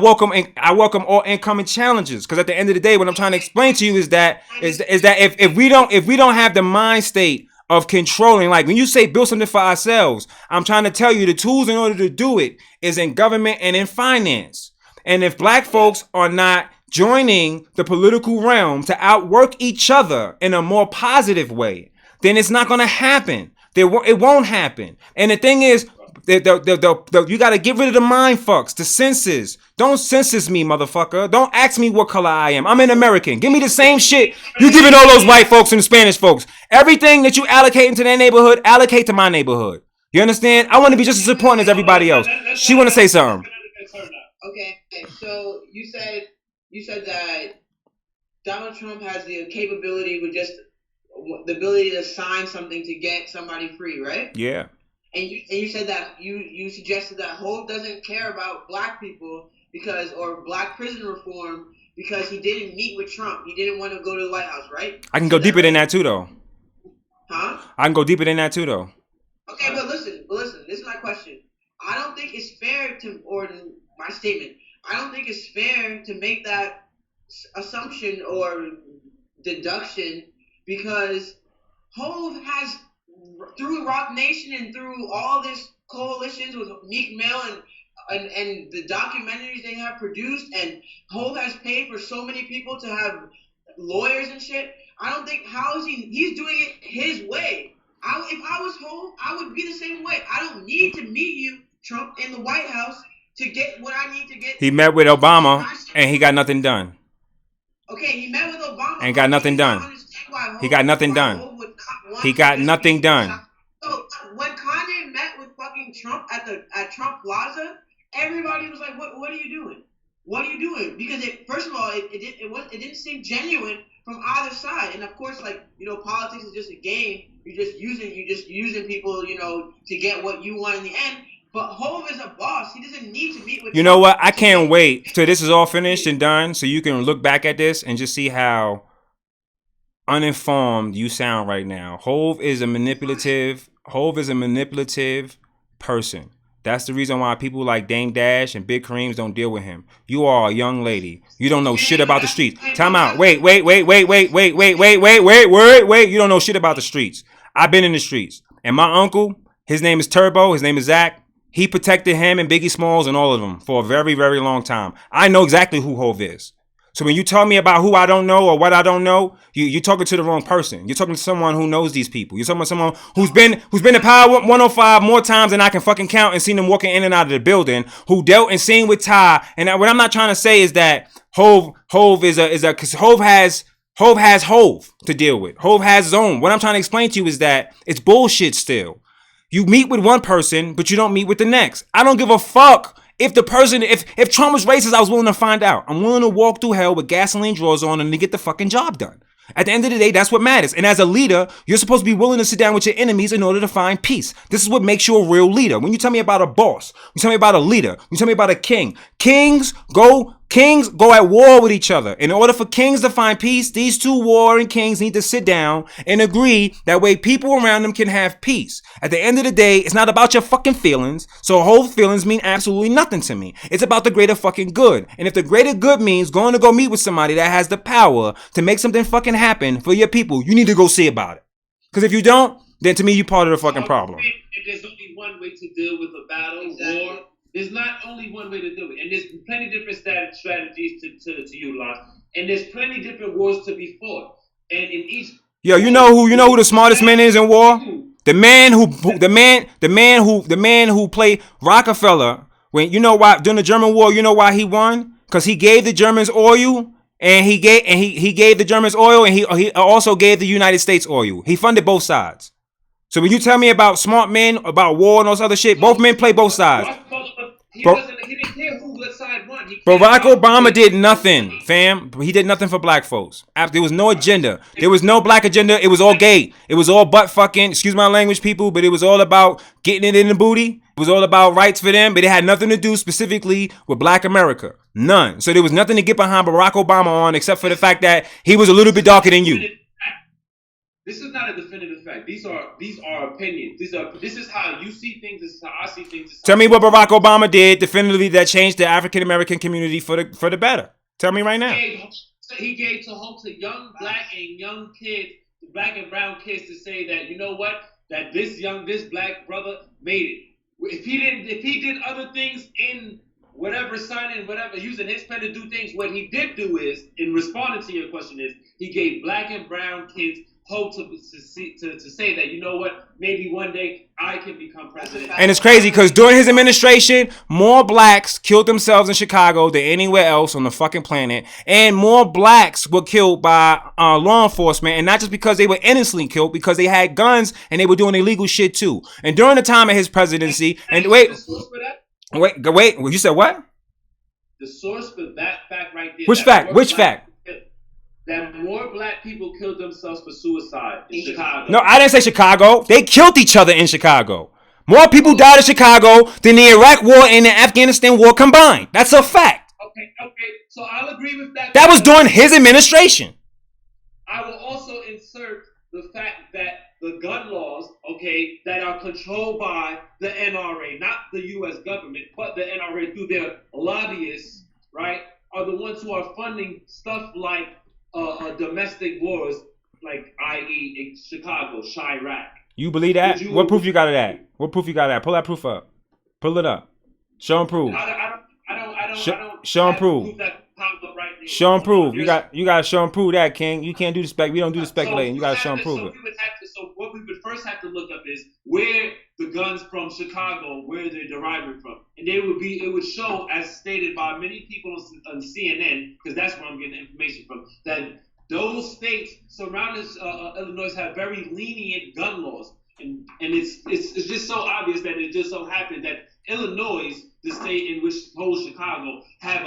welcome all incoming challenges. Because at the end of the day, what I'm trying to explain to you is that if we don't have the mind state of controlling. Like when you say build something for ourselves, I'm trying to tell you the tools in order to do it is in government and in finance. And if black folks are not joining the political realm to outwork each other in a more positive way, then it's not going to happen. It won't happen. And the thing is, you got to get rid of the mind fucks, the senses. Don't census me, motherfucker. Don't ask me what color I am. I'm an American. Give me the same shit you giving all those white folks and Spanish folks. Everything that you allocate into their neighborhood, allocate to my neighborhood. You understand? I want to be just as important as everybody else. She want to say something. Okay, so you said that Donald Trump has the capability with just the ability to sign something to get somebody free, right? Yeah. And you said that you suggested that Hope doesn't care about black people or black prison reform because he didn't meet with Trump. He didn't want to go to the White House, right? I can go deeper than that too, though. Huh? I can go deeper than that too, though. Okay, but listen. This is my question. I don't think it's fair my statement. I don't think it's fair to make that assumption or deduction because Hove has, through Rock Nation and through all this coalitions with Meek Mill and the documentaries they have produced, and Hove has paid for so many people to have lawyers and shit. I don't think he's doing it his way. If I was Hove, I would be the same way. I don't need to meet you, Trump, in the White House to get what I need to get. He met with Obama and he got nothing done. Okay, he met with Obama and got nothing done. He got nothing done. He got nothing done. So when Kanye met with fucking Trump at Trump Plaza, everybody was like, "What are you doing? What are you doing?" Because first of all, it didn't seem genuine from either side. And of course, like, you know, politics is just a game. You're just using people, you know, to get what you want in the end. But Hove is a boss. He doesn't need to meet with You know what? I can't wait till this is all finished and done so you can look back at this and just see how uninformed you sound right now. Hove is a manipulative person. That's the reason why people like Dame Dash and Big Kareems don't deal with him. You are a young lady. You don't know shit about the streets. Time out. Wait. You don't know shit about the streets. I've been in the streets. And my uncle, his name is Turbo. His name is Zach. He protected him and Biggie Smalls and all of them for a very, very long time. I know exactly who Hove is. So when you tell me about who I don't know or what I don't know, you're talking to the wrong person. You're talking to someone who knows these people. You're talking to someone who's been to Power 105 more times than I can fucking count and seen them walking in and out of the building, who dealt and seen with Ty. And what I'm not trying to say is that Hove because Hove has Hove to deal with. Hove has his own. What I'm trying to explain to you is that it's bullshit still. You meet with one person, but you don't meet with the next. I don't give a fuck. If Trump was racist, I was willing to find out. I'm willing to walk through hell with gasoline drawers on and to get the fucking job done. At the end of the day, that's what matters. And as a leader, you're supposed to be willing to sit down with your enemies in order to find peace. This is what makes you a real leader. When you tell me about a boss, you tell me about a leader, you tell me about a king. Kings go at war with each other. In order for kings to find peace, these two warring kings need to sit down and agree. That way people around them can have peace. At the end of the day, it's not about your fucking feelings. So whole feelings mean absolutely nothing to me. It's about the greater fucking good. And if the greater good means going to go meet with somebody that has the power to make something fucking happen for your people, you need to go see about it. Because if you don't, then to me, you're part of the fucking problem. If there's only one way to deal with a battle, war, there's not only one way to do it. And there's plenty different strategies to utilize. And there's plenty different wars to be fought. And in each... Yo, you know who the smartest man is in war? The man who played Rockefeller. When you know why during the German war, you know why he won? Because he gave the Germans oil, and he gave the Germans oil, and he also gave the United States oil. He funded both sides. So when you tell me about smart men, about war and all this other shit, both men play both sides. He didn't care who what side won. Barack Obama did nothing, fam. He did nothing for black folks. There was no agenda. There was no black agenda. It was all gay. It was all butt fucking, excuse my language, people, but it was all about getting it in the booty. It was all about rights for them, but it had nothing to do specifically with black America. None. So there was nothing to get behind Barack Obama on except for the fact that he was a little bit darker than you. This is not a definitive fact. These are opinions. This is how you see things. This is how I see things. Tell me what Barack Obama did definitively that changed the African American community for the better. Tell me right now. He gave to young black and young kids black and brown kids to say that, you know what, that this black brother made it. If he did other things in whatever signing, whatever, using his pen to do things, what he did do is, in responding to your question, is he gave black and brown kids hope to say that, you know what, maybe one day I can become president. And it's crazy because during his administration, more blacks killed themselves in Chicago than anywhere else on the fucking planet. And more blacks were killed by law enforcement. And not just because they were innocently killed, because they had guns and they were doing illegal shit too. And during the time of his presidency, and wait, you said what? The source for that fact right there. Which fact? Which fact? That more black people killed themselves for suicide in Chicago. No, I didn't say Chicago. They killed each other in Chicago. More people died in Chicago than the Iraq War and the Afghanistan War combined. That's a fact. Okay. So I'll agree with that. That was during his administration. I will also insert the fact that the gun laws, that are controlled by the NRA, not the U.S. government, but the NRA through their lobbyists, right, are the ones who are funding stuff like domestic wars, like i.e. in Chicago, Chirac. You believe that? What proof you got of that? What proof you got of that? Pull that proof up. Pull it up. Show and prove. I don't show and prove. Show and prove. You got to show and prove that, King. You can't do the spec. We don't do the speculating. You got to show and prove it. So what we would first have to look up is where the guns from Chicago, where they're deriving from, and it would show, as stated by many people on CNN, because that's where I'm getting the information from, that those states surrounding Illinois have very lenient gun laws, and it's just so obvious that it just so happened that Illinois, the state in which holds Chicago, have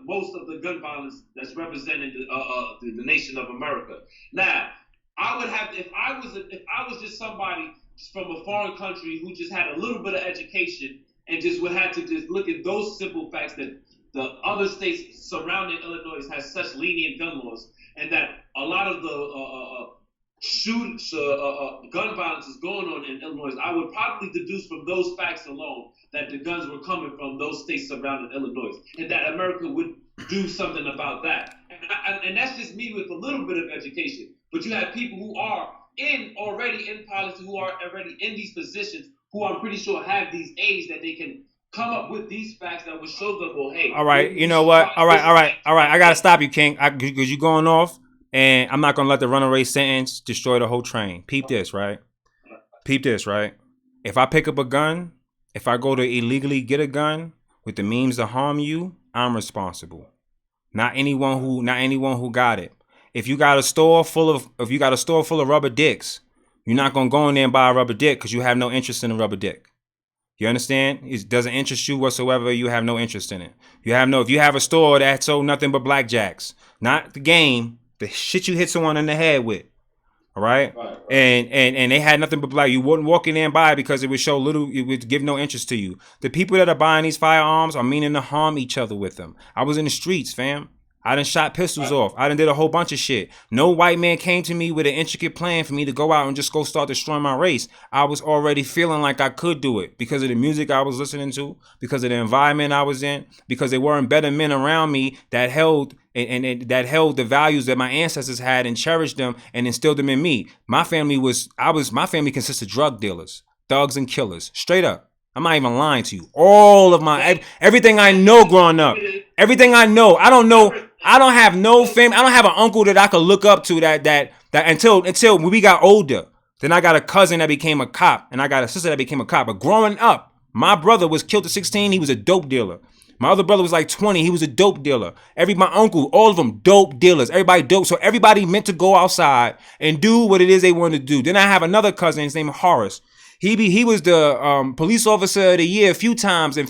most of the gun violence that's represented the nation of America. Now, I would have, if I was just somebody from a foreign country who just had a little bit of education and just would have to just look at those simple facts that the other states surrounding Illinois has such lenient gun laws, and that a lot of the gun violence is going on in Illinois, I would probably deduce from those facts alone that the guns were coming from those states surrounding Illinois, and that America would do something about that. And that's just me with a little bit of education. But you have people who are already in politics, who are already in these positions, who I'm pretty sure have these aids that they can come up with these facts that would show them, well, hey. All right, you know what? All right. I got to stop you, King, because you're going off, and I'm not going to let the runaway sentence destroy the whole train. Peep this, right? If I pick up a gun, if I go to illegally get a gun with the means to harm you, I'm responsible. Not anyone who got it. If you got a store full of rubber dicks, you're not gonna go in there and buy a rubber dick because you have no interest in a rubber dick. You understand? It doesn't interest you whatsoever. You have no interest in it. If you have a store that sold nothing but blackjacks, not the game, the shit you hit someone in the head with. All right? And they had nothing but black. You wouldn't walk in there and buy it because it would give no interest to you. The people that are buying these firearms are meaning to harm each other with them. I was in the streets, fam. I done shot pistols off. I done did a whole bunch of shit. No white man came to me with an intricate plan for me to go out and just go start destroying my race. I was already feeling like I could do it because of the music I was listening to, because of the environment I was in, because there weren't better men around me that held that held the values that my ancestors had and cherished them and instilled them in me. My family consists of drug dealers, thugs, and killers. Straight up. I'm not even lying to you. All of everything I know growing up, everything I know, I don't have no family. I don't have an uncle that I could look up to that until we got older. Then I got a cousin that became a cop, and I got a sister that became a cop. But growing up, my brother was killed at 16. He was a dope dealer. My other brother was like 20. He was a dope dealer. My uncle, all of them dope dealers. Everybody dope. So everybody meant to go outside and do what it is they wanted to do. Then I have another cousin. His name is Horace. He was the police officer of the year a few times in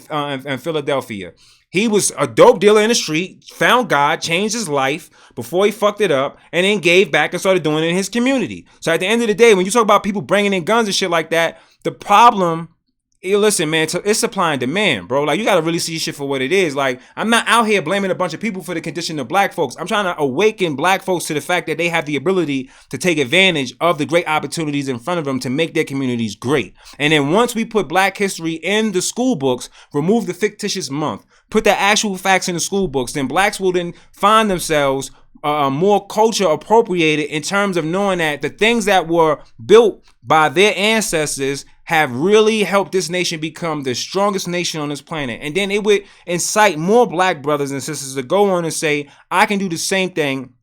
Philadelphia. He was a dope dealer in the street, found God, changed his life before he fucked it up, and then gave back and started doing it in his community. So at the end of the day, when you talk about people bringing in guns and shit like that, the problem, listen, man, it's supply and demand, bro. Like, you got to really see shit for what it is. Like, I'm not out here blaming a bunch of people for the condition of black folks. I'm trying to awaken black folks to the fact that they have the ability to take advantage of the great opportunities in front of them to make their communities great. And then once we put black history in the school books, remove the fictitious month, put the actual facts in the school books, then blacks will then find themselves more culture appropriated in terms of knowing that the things that were built by their ancestors have really helped this nation become the strongest nation on this planet. And then it would incite more black brothers and sisters to go on and say, I can do the same thing.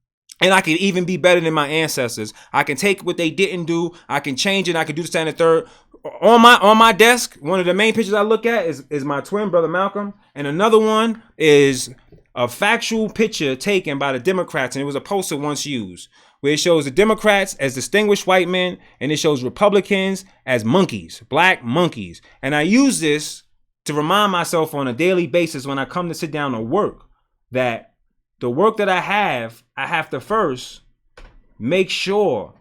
And I can even be better than my ancestors. I can take what they didn't do. I can change it. I can do the second and third. On my desk, one of the main pictures I look at is my twin brother Malcolm. And another one is a factual picture taken by the Democrats. And it was a poster once used where it shows the Democrats as distinguished white men. And it shows Republicans as monkeys, black monkeys. And I use this to remind myself on a daily basis when I come to sit down to work that the work that I have to first make sure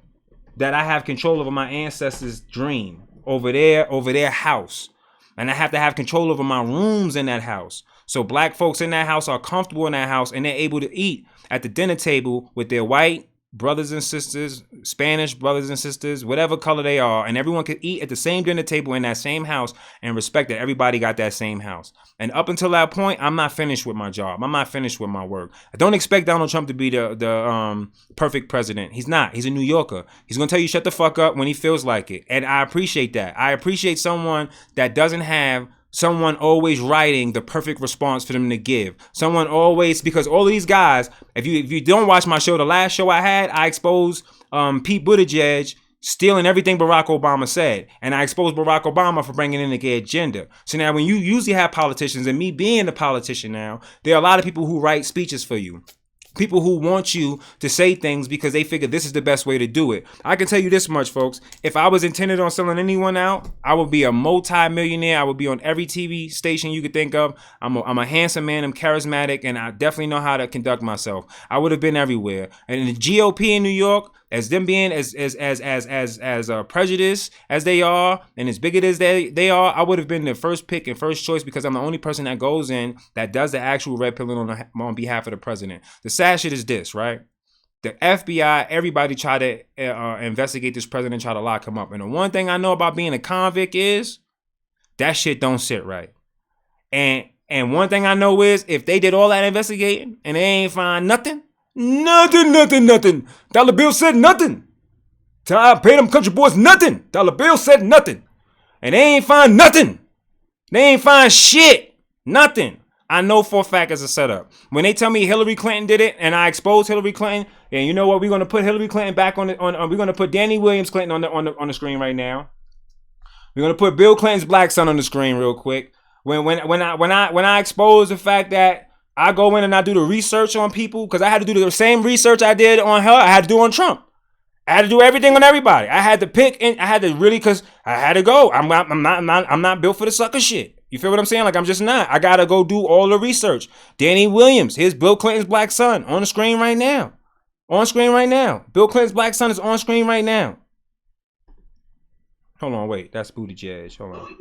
that I have control over my ancestors' dream over their house. And I have to have control over my rooms in that house. So black folks in that house are comfortable in that house and they're able to eat at the dinner table with their white brothers and sisters, Spanish brothers and sisters, whatever color they are, and everyone could eat at the same dinner table in that same house and respect that everybody got that same house. And up until that point, I'm not finished with my job. I'm not finished with my work. I don't expect Donald Trump to be the perfect president. He's not. He's a New Yorker. He's going to tell you shut the fuck up when he feels like it. And I appreciate that. I appreciate someone that doesn't have someone always writing the perfect response for them to give. Someone always, because all of these guys, if you don't watch my show, the last show I had, I exposed Pete Buttigieg stealing everything Barack Obama said. And I exposed Barack Obama for bringing in the gay agenda. So now when you usually have politicians, and me being a politician now, there are a lot of people who write speeches for you. People who want you to say things because they figure this is the best way to do it. I can tell you this much, folks. If I was intended on selling anyone out, I would be a multi-millionaire. I would be on every TV station you could think of. I'm a handsome man. I'm charismatic, and I definitely know how to conduct myself. I would have been everywhere. And in the GOP in New York, as them being as prejudiced as they are and as bigoted as they are, I would have been the first pick and first choice because I'm the only person that goes in that does the actual red pilling on behalf of the president. The sad shit is this, right? The FBI, everybody try to investigate this president, try to lock him up. And the one thing I know about being a convict is that shit don't sit right. And one thing I know is if they did all that investigating and they ain't find nothing. Dollar Bill said nothing. I paid them country boys nothing. Dollar Bill said nothing. And they ain't find nothing. They ain't find shit. Nothing. I know for a fact it's a setup. When they tell me Hillary Clinton did it and I exposed Hillary Clinton, and you know what? We're going to put Hillary Clinton back on we're going to put Danny Williams Clinton on the screen right now. We're going to put Bill Clinton's black son on the screen real quick. When I expose the fact that I go in and I do the research on people, because I had to do the same research I did on her, I had to do on Trump. I had to do everything on everybody. I had to pick, and I had to really, because I had to go. I'm not built for the sucker shit. You feel what I'm saying? Like, I'm just not. I gotta go do all the research. Danny Williams, here's Bill Clinton's black son on the screen right now. On screen right now. Bill Clinton's black son is on screen right now. Hold on, wait. That's Buttigieg. Hold on.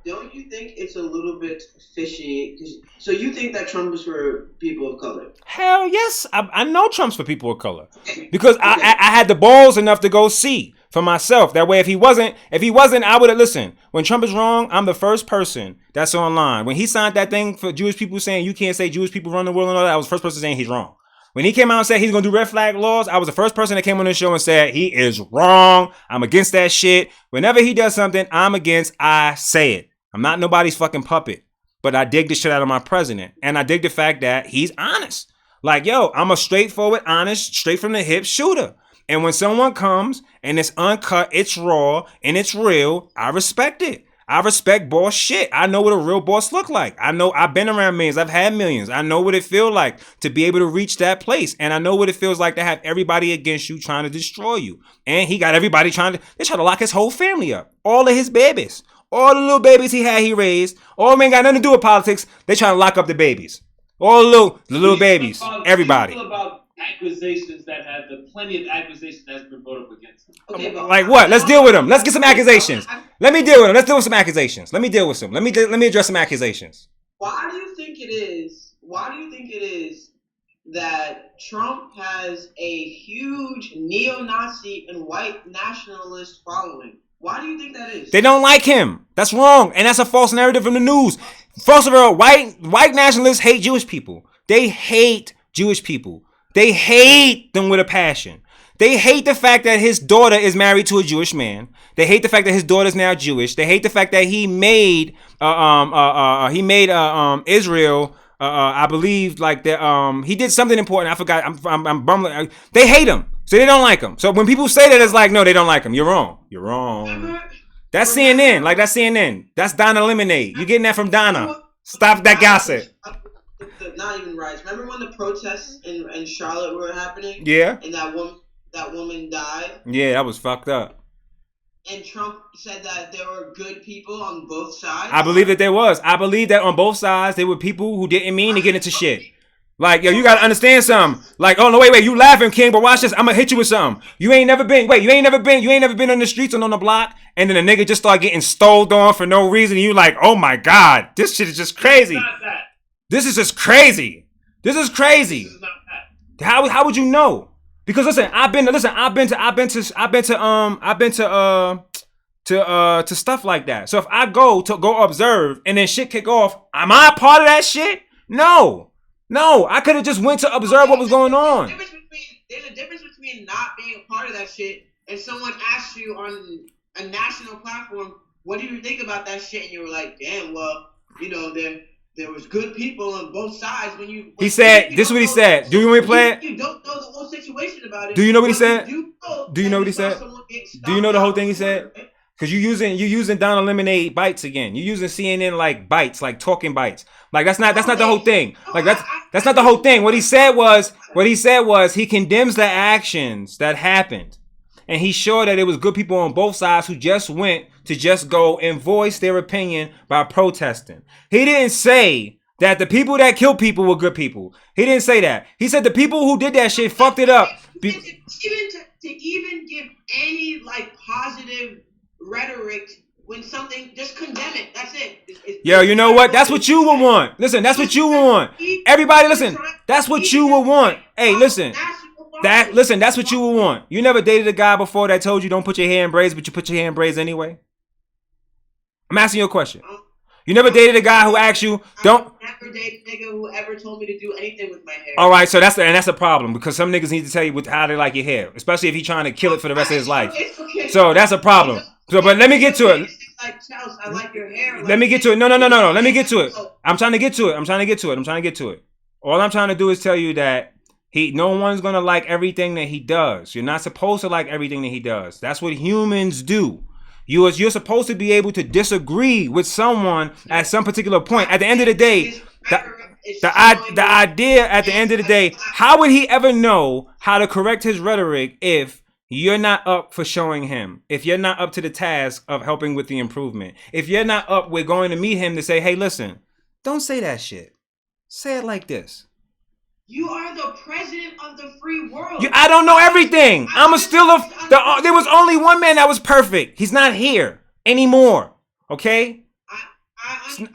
Don't you think it's a little bit fishy? So you think that Trump is for people of color? Hell yes. I know Trump's for people of color. Because I had the balls enough to go see for myself. That way, if he wasn't, I would have listened. When Trump is wrong, I'm the first person that's online. When he signed that thing for Jewish people saying you can't say Jewish people run the world and all that, I was the first person saying he's wrong. When he came out and said he's going to do red flag laws, I was the first person that came on the show and said he is wrong. I'm against that shit. Whenever he does something I'm against, I say it. I'm not nobody's fucking puppet, but I dig the shit out of my president. And I dig the fact that he's honest. Like, yo, I'm a straightforward, honest, straight from the hip shooter. And when someone comes and it's uncut, it's raw, and it's real, I respect it. I respect boss shit. I know what a real boss look like. I know I've been around millions. I've had millions. I know what it feels like to be able to reach that place. And I know what it feels like to have everybody against you trying to destroy you. And he got everybody they try to lock his whole family up. All of his babies. All the little babies he raised. All men got nothing to do with politics. They trying to lock up the babies. All the little babies. Everybody. Accusations that have plenty of accusations that's been brought up against them. Okay, like what? Let's deal with them. Let's get some accusations. Let me deal with them. Let's deal with some accusations. Let me deal with some. Let me address some accusations. Why do you think it is? That Trump has a huge neo-Nazi and white nationalist following? Why do you think that is? They don't like him. That's wrong, and that's a false narrative from the news. First of all, white nationalists hate Jewish people. They hate Jewish people. They hate them with a passion. They hate the fact that his daughter is married to a Jewish man. They hate the fact that his daughter's now Jewish. They hate the fact that he made Israel. I believe like that. He did something important. I forgot. I'm bumbling. They hate him, so they don't like him. So when people say that, it's like, no, they don't like him. You're wrong. You're wrong. That's CNN. Like that's CNN. That's Donna Lemonade. You're getting that from Donna. Stop that gossip. Not even riots. Remember when the protests in Charlotte were happening? Yeah. And that woman died? Yeah, that was fucked up. And Trump said that there were good people on both sides? I believe that there was. I believe that on both sides, there were people who didn't mean to get into shit. Like, yo, you gotta understand something. Like, oh no, wait, you laughing, King, but watch this. I'm gonna hit you with something. You ain't never been on the streets and on the block, and then a nigga just start getting stoled on for no reason, and you like, oh my God, this shit is just crazy. This is just crazy. This is crazy. This is not that. How would you know? Because listen, I've been to stuff like that. So if I go observe and then shit kick off, am I a part of that shit? No, I could have just went to observe what was going on. There's a difference between not being a part of that shit and someone asks you on a national platform, what do you think about that shit? And you were like, damn, well, you know, there was good people on both sides. He said, this is what he said. Do you want me to play it? You don't know the whole situation about it. Do you know what he said? Do you know what he said? Do you know the whole thing he said? Because you're using Donna Lemonade bites again. You're using CNN like bites, like talking bites. Like that's not the whole thing. Like that's not the whole thing. What he said was he condemns the actions that happened. And he showed that it was good people on both sides who just went to just go and voice their opinion by protesting. He didn't say that the people that killed people were good people. He didn't say that. He said the people who did that shit fucked it up. Even to give any like positive rhetoric when something, just condemn it. That's it. Yo, you know what? That's what you would want. Listen, that's what you would want. Everybody, listen. That's what you would want. Hey, listen. That's what you would want. You never dated a guy before that told you don't put your hair in braids, but you put your hair in braids anyway? I'm asking you a question. You never dated a guy who asked you, don't. I never dated a nigga who ever told me to do anything with my hair. All right, so that's a problem because some niggas need to tell you how they like your hair, especially if he's trying to kill it for the rest of his life. So that's a problem. So, but let me get to it. Like, Chels, I like your hair. Let me get to it. No. Let me get to it. I'm trying to get to it. All I'm trying to do is tell you that no one's gonna like everything that he does. You're not supposed to like everything that he does. That's what humans do. You're supposed to be able to disagree with someone at some particular point. At the end of the day, the idea at the end of the day, how would he ever know how to correct his rhetoric if you're not up for showing him? If you're not up to the task of helping with the improvement? If you're not up with going to meet him to say, hey, listen, don't say that shit. Say it like this. You are the president of the free world. I don't know everything. There was only one man that was perfect. He's not here anymore. Okay?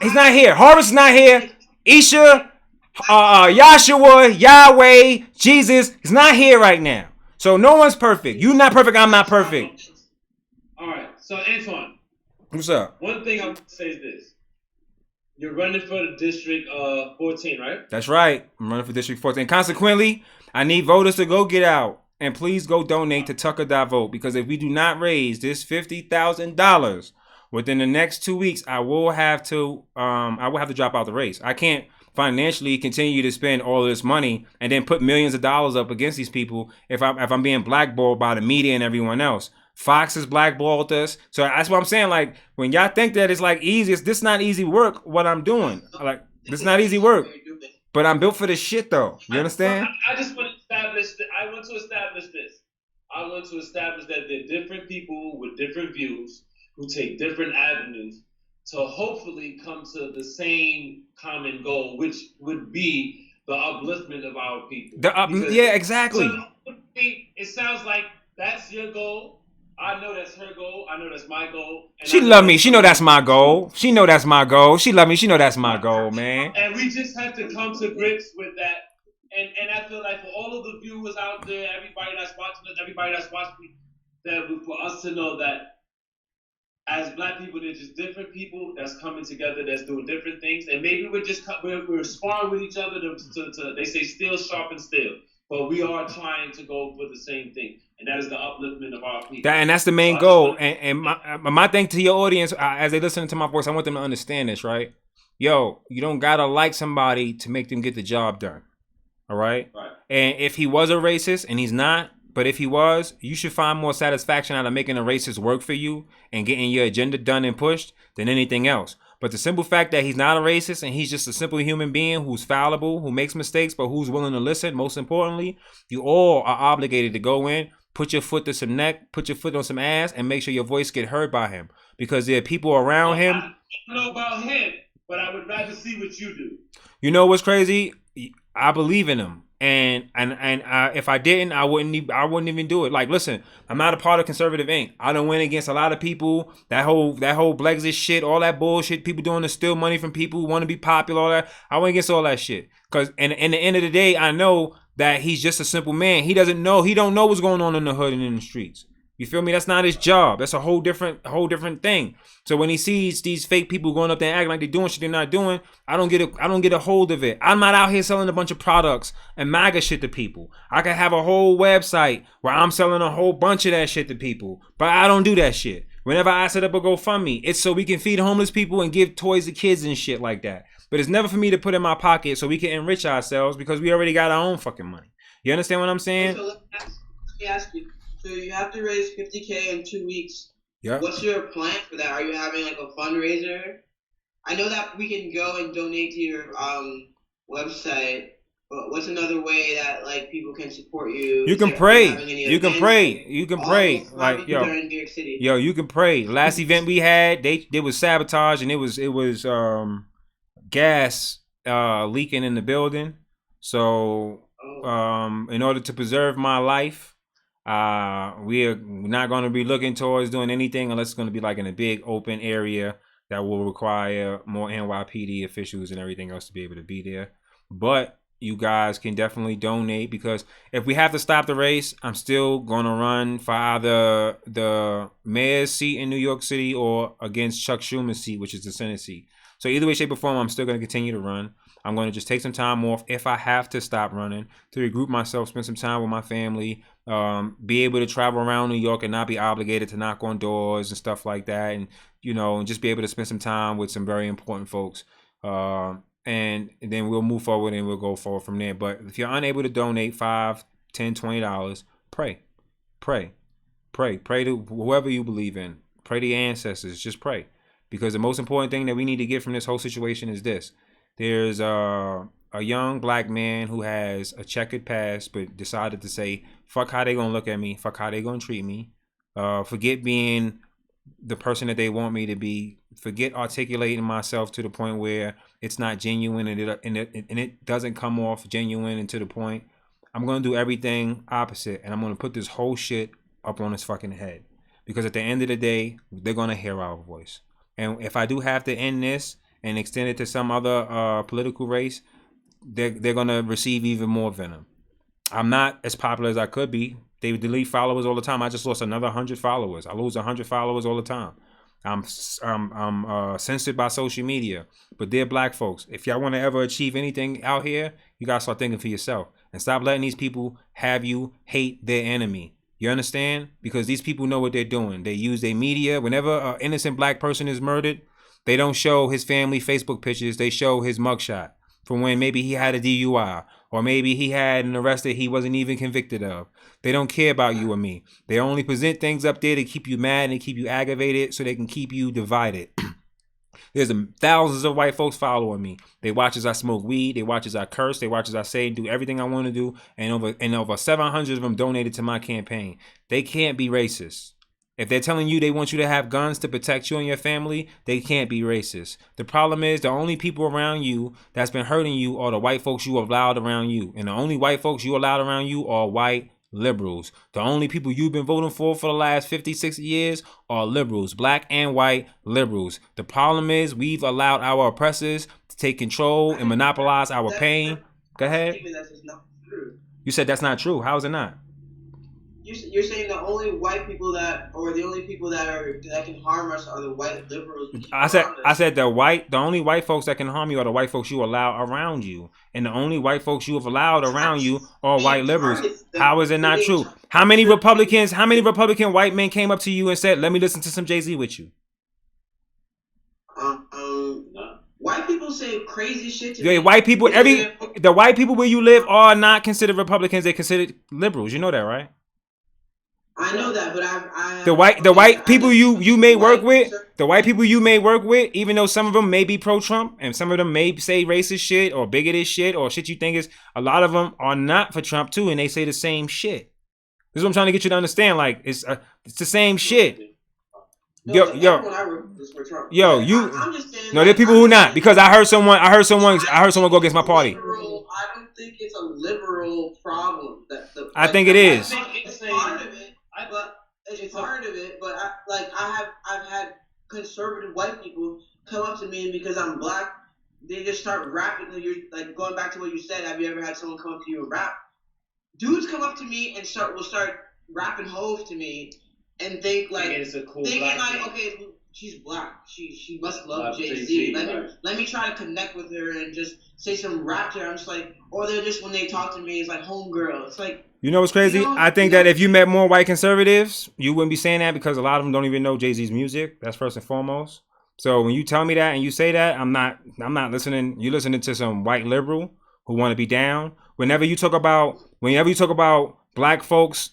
He's not here. Horace is not here. Isha, Yahshua, Yahweh, Jesus is not here right now. So no one's perfect. You're not perfect. I'm not perfect. All right. So Antoine, what's up? One thing I want to say is this. You're running for the District 14, right? That's right. I'm running for District 14. Consequently, I need voters to go get out and please go donate to Tucker.vote because if we do not raise this $50,000 within the next 2 weeks, I will have to drop out the race. I can't financially continue to spend all of this money and then put millions of dollars up against these people if I'm being blackballed by the media and everyone else. Fox has blackballed us. So that's what I'm saying. Like, when y'all think that it's like easy, this not easy work, what I'm doing. Like, this not easy work. But I'm built for this shit, though. You understand? I just want to establish that. I want to establish this. I want to establish that there are different people with different views who take different avenues to hopefully come to the same common goal, which would be the upliftment of our people. Yeah, exactly. It sounds like that's your goal. I know that's her goal. I know that's my goal. She love me. She know that's my goal. She know that's my goal. She love me. She know that's my goal, man. And we just have to come to grips with that. And I feel like for all of the viewers out there, everybody that's watching us, everybody that's watching, that for us to know that as black people, they're just different people that's coming together, that's doing different things, and maybe we're sparring with each other to they say steel sharpens steel. but we are trying to go for the same thing, and that is the upliftment of our people. And that's the main goal. And my thing to your audience, as they listen to my voice, I want them to understand this, right? Yo, you don't gotta like somebody to make them get the job done. All right? Right. And if he was a racist, and he's not, but if he was, you should find more satisfaction out of making a racist work for you and getting your agenda done and pushed than anything else. But the simple fact that he's not a racist and he's just a simple human being who's fallible, who makes mistakes, but who's willing to listen, most importantly, you all are obligated to go in, put your foot to some neck, put your foot on some ass, and make sure your voice get heard by him. Because there are people around him. I don't know about him, but I would rather see what you do. You know what's crazy? I believe in him. And if I didn't, I wouldn't even do it. Like, listen, I'm not a part of Conservative Inc. I done went against a lot of people. That whole Brexit shit, all that bullshit. People doing to steal money from people who want to be popular. All that. I went against all that shit. Cause in the end of the day, I know that he's just a simple man. He don't know what's going on in the hood and in the streets. You feel me? That's not his job. That's a whole different thing. So when he sees these fake people going up there and acting like they're doing shit they're not doing, I don't get a hold of it. I'm not out here selling a bunch of products and MAGA shit to people. I could have a whole website where I'm selling a whole bunch of that shit to people, but I don't do that shit. Whenever I set up a GoFundMe, it's so we can feed homeless people and give toys to kids and shit like that. But it's never for me to put in my pocket so we can enrich ourselves because we already got our own fucking money. You understand what I'm saying? So let me ask you. So you have to raise $50K in 2 weeks. Yeah. What's your plan for that? Are you having like a fundraiser? I know that we can go and donate to your website, but what's another way that like people can support you? You can pray. You can pray. You can pray. Like yo, in New York City. Yo, you can pray. Last event we had, they was sabotage and it was gas leaking in the building. So in order to preserve my life, we are not going to be looking towards doing anything unless it's going to be like in a big open area that will require more NYPD officials and everything else to be able to be there. But you guys can definitely donate because if we have to stop the race, I'm still going to run for either the mayor's seat in New York City or against Chuck Schumer's seat, which is the Senate seat. So either way, shape, or form, I'm still going to continue to run. I'm going to just take some time off if I have to stop running to regroup myself, spend some time with my family, be able to travel around New York and not be obligated to knock on doors and stuff like that. And, you know, and just be able to spend some time with some very important folks. And then we'll move forward and we'll go forward from there. But if you're unable to donate $5, $10, $20, pray to whoever you believe in. Pray to your ancestors. Just pray. Because the most important thing that we need to get from this whole situation is this. There's a young black man who has a checkered past, but decided to say, fuck how they gonna look at me, fuck how they gonna treat me, forget being the person that they want me to be, forget articulating myself to the point where it's not genuine and it doesn't come off genuine and to the point. I'm gonna do everything opposite, and I'm gonna put this whole shit up on his fucking head. Because at the end of the day, they're gonna hear our voice. And if I do have to end this and extend it to some other political race, they're going to receive even more venom. I'm not as popular as I could be. They delete followers all the time. I just lost another 100 followers. I lose 100 followers all the time. I'm censored by social media. But they're black folks. If y'all want to ever achieve anything out here, you got to start thinking for yourself. And stop letting these people have you hate their enemy. You understand? Because these people know what they're doing. They use their media. Whenever an innocent black person is murdered, they don't show his family Facebook pictures. They show his mugshot from when maybe he had a DUI or maybe he had an arrest that he wasn't even convicted of. They don't care about you or me. They only present things up there to keep you mad and keep you aggravated so they can keep you divided. There's thousands of white folks following me. They watch as I smoke weed. They watch as I curse. They watch as I say and do everything I want to do. And over 700 of them donated to my campaign. They can't be racist. If they're telling you they want you to have guns to protect you and your family, they can't be racist. The problem is the only people around you that's been hurting you are the white folks you allowed around you. And the only white folks you allowed around you are white liberals. The only people you've been voting for the last 50, 60 years are liberals, black and white liberals. The problem is we've allowed our oppressors to take control and monopolize our pain. Go ahead. You said that's not true. How is it not? You're saying the only white people that, or the only people that can harm us are the white liberals. I said the only white folks that can harm you are the white folks you allow around you, and the only white folks you have allowed around you are white liberals. How is it not true? How many Republican white men came up to you and said, "Let me listen to some Jay-Z with you"? White people say crazy shit to me. White people, the white people where you live are not considered Republicans; they're considered liberals. You know that, right? I know that, but the white people you may work with, the white people you may work with, even though some of them may be pro-Trump and some of them may say racist shit or bigoted shit or shit you think is, a lot of them are not for Trump too, and they say the same shit. This is what I'm trying to get you to understand. Like it's the same shit. Yo, you. No, there are people who not, because I heard someone go against my party. I don't think it's a liberal problem. I think it is. It's part of it. It's part of it, but I've had conservative white people come up to me, and because I'm black, they just start rapping. You're like going back to what you said. Have you ever had someone come up to you and rap? Dudes come up to me and will start rapping Hove to me, and think like it's a cool black like thing. Okay, she's black. She must love Jay-Z. Let me try to connect with her and just say some rap to her. I'm just like, or they're just, when they talk to me, it's like homegirl. It's like. You know what's crazy? I think that if you met more white conservatives, you wouldn't be saying that, because a lot of them don't even know Jay-Z's music. That's first and foremost. So when you tell me that and you say that, I'm not listening. You're listening to some white liberal who want to be down. Whenever you talk about black folks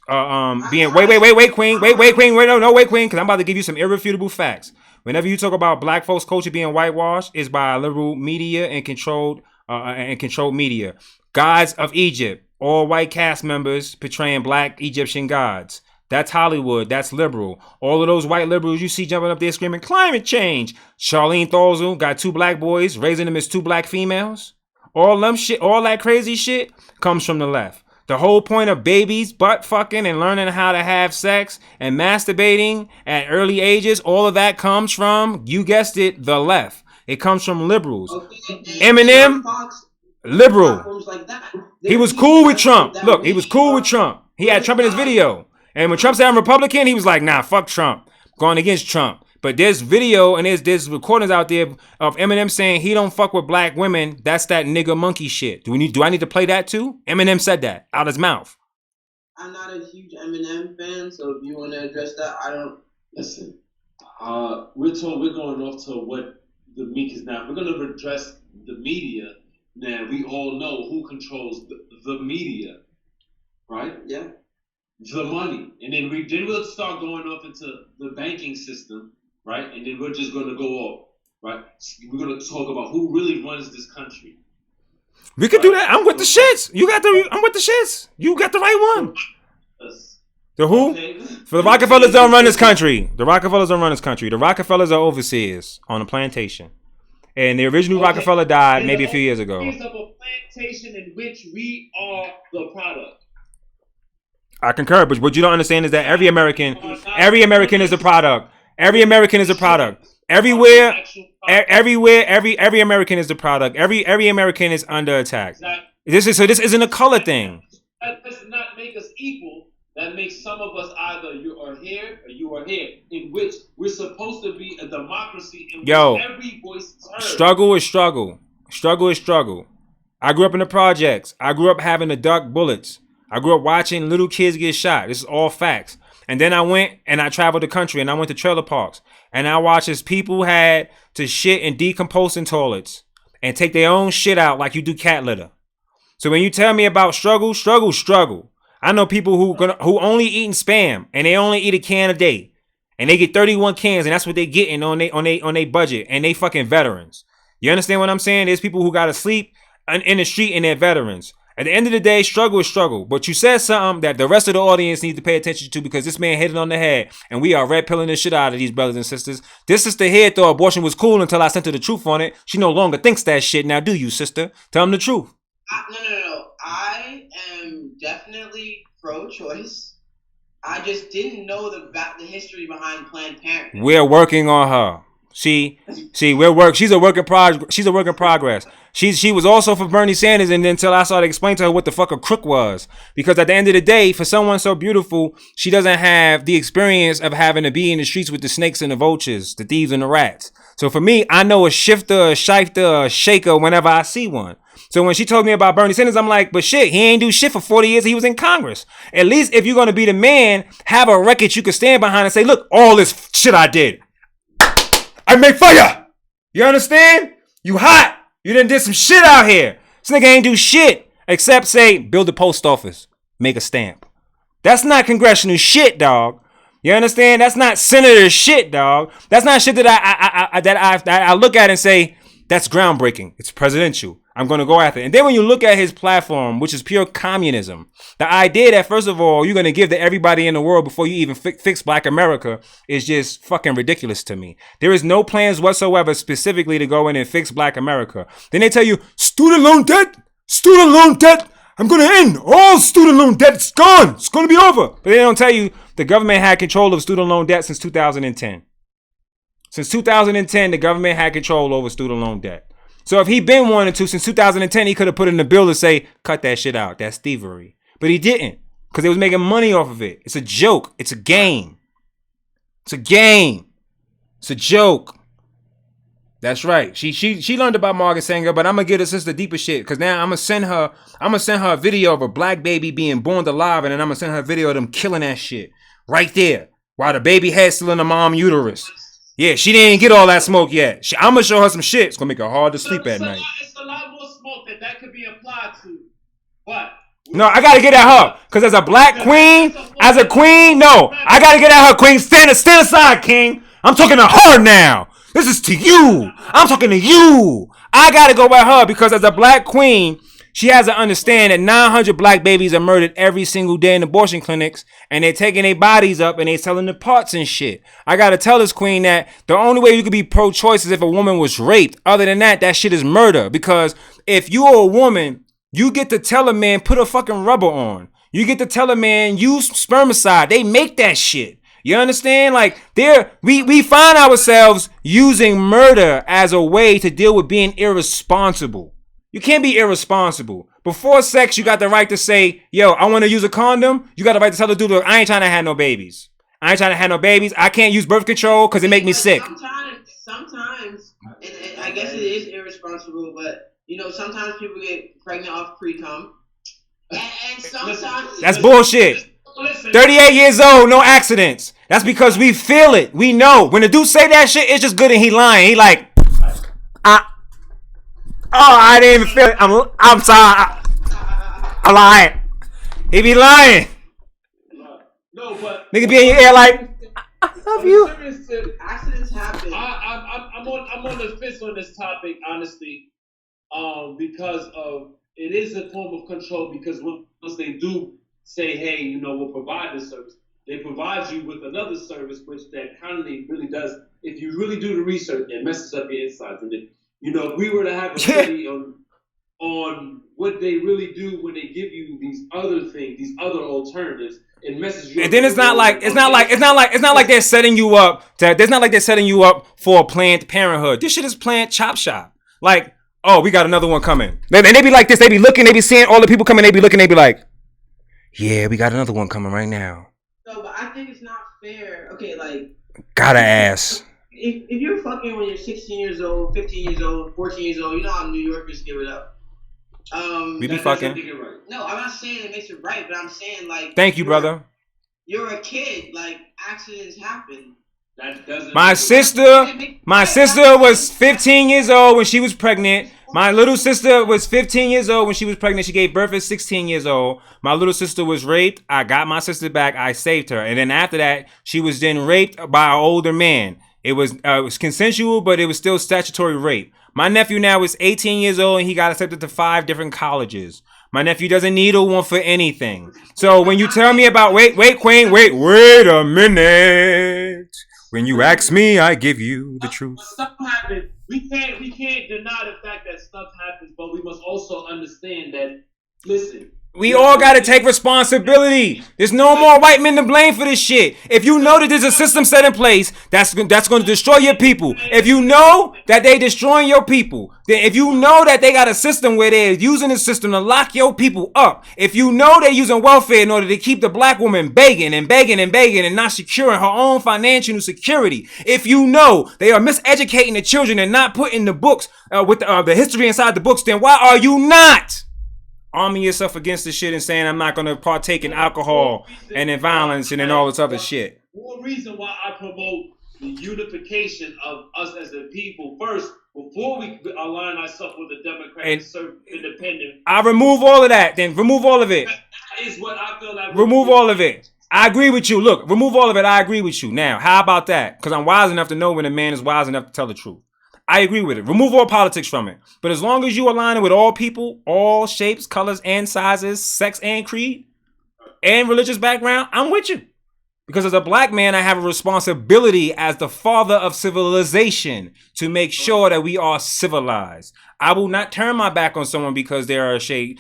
being wait queen, because I'm about to give you some irrefutable facts. Whenever you talk about black folks' culture being whitewashed, it's by liberal media and controlled media. Gods of Egypt. All white cast members portraying black Egyptian gods. That's Hollywood. That's liberal. All of those white liberals you see jumping up there screaming climate change. Charlene Thalzul got 2 black boys, raising them as 2 black females. All that crazy shit comes from the left. The whole point of babies butt fucking and learning how to have sex and masturbating at early ages, all of that comes from, you guessed it, the left. It comes from liberals. Eminem. Liberal. He was cool with Trump. Look, he was cool with Trump. He had Trump in his video. And when Trump said I'm Republican, he was like, nah, fuck Trump. Going against Trump. But there's video and there's recordings out there of Eminem saying he don't fuck with black women. That's that nigga monkey shit. Do I need to play that too? Eminem said that out his mouth. I'm not a huge Eminem fan, so if you want to address that, I don't. Listen, we're going off to what the meek is now. We're going to address the media. Now, we all know who controls the media, right? Yeah. The money. And then we'll start going off into the banking system, right? And then we're just going to go off, right? We're going to talk about who really runs this country. We could do that. I'm with the shits. I'm with the shits. You got the right one. The who? Okay. For the Rockefellers don't run this country. The Rockefellers are overseers on a plantation. And the original Rockefeller died maybe a few years ago. Of a plantation in which we are the product. I concur, but what you don't understand is that every American is the product. Every American is a product. Everywhere, every American is the product. Every American is under attack. This isn't a color thing. That does not make us equal. That makes some of us either you are here or you are here, in which we're supposed to be a democracy in which every voice is heard. Struggle is struggle. Struggle is struggle. I grew up in the projects. I grew up having to duck bullets. I grew up watching little kids get shot. This is all facts. And then I went and I traveled the country and I went to trailer parks. And I watched as people had to shit in decomposing toilets and take their own shit out like you do cat litter. So when you tell me about struggle. I know people who only eating Spam and they only eat a can a day, and they get 31 cans, and that's what they getting on they budget, and they fucking veterans. You understand what I'm saying? There's people who gotta sleep in the street and they're veterans. At the end of the day, struggle is struggle. But you said something that the rest of the audience needs to pay attention to, because this man hit it on the head, and we are red pilling the shit out of these brothers and sisters. This sister here thought abortion was cool until I sent her the truth on it. She no longer thinks that shit. Now, do you, sister? Tell them the truth. No. I am definitely pro-choice. I just didn't know the history behind Planned Parenthood. We're working on her. See, she's a work in progress. She's a work in progress. She was also for Bernie Sanders, and then until I started explaining to her what the fuck a crook was, because at the end of the day, for someone so beautiful, she doesn't have the experience of having to be in the streets with the snakes and the vultures, the thieves and the rats. So for me, I know a shifter, a shifter, a shaker whenever I see one. So when she told me about Bernie Sanders, I'm like, but shit, he ain't do shit for 40 years. He was in Congress. At least if you're going to be the man, have a record you can stand behind and say, look, all this shit I did. I made fire. You understand? You hot. You done did some shit out here. This nigga ain't do shit except say, build a post office, make a stamp. That's not congressional shit, dog. You understand? That's not senator shit, dog. That's not shit that I look at and say, that's groundbreaking. It's presidential. I'm going to go after it. And then when you look at his platform, which is pure communism, the idea that, first of all, you're going to give to everybody in the world before you even fix Black America is just fucking ridiculous to me. There is no plans whatsoever specifically to go in and fix Black America. Then they tell you, student loan debt. I'm going to end all student loan debt. It's gone. It's going to be over. But they don't tell you the government had control of student loan debt since 2010. Since 2010, the government had control over student loan debt. So if he been wanting to, since 2010, he could have put in the bill to say, cut that shit out. That's thievery. But he didn't, because they was making money off of it. It's a joke. It's a game. It's a game. It's a joke. That's right. She learned about Margaret Sanger, but I'm gonna get her sister deeper shit, because now I'm gonna send her a video of a black baby being born alive, and then I'm gonna send her a video of them killing that shit right there while the baby head's still in the mom uterus. Yeah, she didn't get all that smoke yet. I'm gonna show her some shit. It's gonna make her hard to sleep at night. It's a lot more smoke that could be applied to, but no, I gotta get at her, cause as a black queen, no, I gotta get at her, queen. Stand aside, king. I'm talking to her now. This is to you. I'm talking to you. I gotta go at her because as a black queen, she has to understand that 900 black babies are murdered every single day in abortion clinics, and they're taking their bodies up and they're selling the parts and shit. I gotta tell this queen that the only way you could be pro-choice is if a woman was raped. Other than that, that shit is murder. Because if you're a woman, you get to tell a man, put a fucking rubber on. You get to tell a man, use spermicide. They make that shit. You understand? Like, we find ourselves using murder as a way to deal with being irresponsible. You can't be irresponsible. Before sex, you got the right to say, yo, I want to use a condom. You got the right to tell the dude, I ain't trying to have no babies. I can't use birth control because it make me sick. Sometimes, and I guess it is irresponsible, but, you know, sometimes people get pregnant off pre-cum. And sometimes... That's bullshit. 38 years old, no accidents. That's because we feel it. We know. When the dude say that shit, it's just good and he lying. He like, I didn't even feel it. I'm sorry. I'm lying. He be lying. no, but Nigga be in your ear like, I love you. Accidents happen. I'm on the fence on this topic, honestly, because of it is a form of control. Because once they do say, hey, you know, we'll provide this service, they provide you with another service, which that kindly really does. If you really do the research, it messes up your insides. And if, you know, if we were to have a study on what they really do when they give you these other things, these other alternatives, it messes you up. And then it's not like they're setting you up. It's not like they're setting you up for Planned Parenthood. This shit is Planned Chop Shop. Like, oh, we got another one coming. And they be like this. They be looking. They be seeing all the people coming. They be looking. They be like, yeah, we got another one coming right now. No, but I think it's not fair. Okay, like, gotta ask. If you're fucking when you're 16 years old, 15 years old, 14 years old, you know how New Yorkers give it up. We be fucking. Right. No, I'm not saying it makes it right, but I'm saying, like, thank you, brother. You're a kid. Like, accidents happen. That doesn't. My sister was 15 years old when she was pregnant. My little sister was 15 years old when she was pregnant. She gave birth at 16 years old. My little sister was raped. I got my sister back. I saved her. And then after that, she was then raped by an older man. It was consensual, but it was still statutory rape. My nephew now is 18 years old and he got accepted to 5 different colleges. My nephew doesn't need a one for anything. So when you tell me about, wait, Queen, wait a minute. When you ask me, I give you the truth. Stuff happens. We can't deny the fact that stuff happens, but we must also understand that, listen, We all got to take responsibility. There's no more white men to blame for this shit. If you know that there's a system set in place that's going to destroy your people, if you know that they destroying your people, then if you know that they got a system where they're using the system to lock your people up, if you know they're using welfare in order to keep the black woman begging and begging and begging and not securing her own financial security, if you know they are miseducating the children and not putting the books with the history inside the books, then why are you not arming yourself against this shit and saying I'm not going to partake in alcohol and in violence and in all this other shit? One reason why I promote the unification of us as a people first, before we align ourselves with the Democratic Independent. I remove all of that. Then remove all of it. That is what I feel like. Remove all of it. I agree with you. Look, remove all of it. I agree with you. Now, how about that? Because I'm wise enough to know when a man is wise enough to tell the truth. I agree with it. Remove all politics from it. But as long as you align it with all people, all shapes, colors, and sizes, sex and creed, and religious background, I'm with you. Because as a black man, I have a responsibility as the father of civilization to make sure that we are civilized. I will not turn my back on someone because they're a shade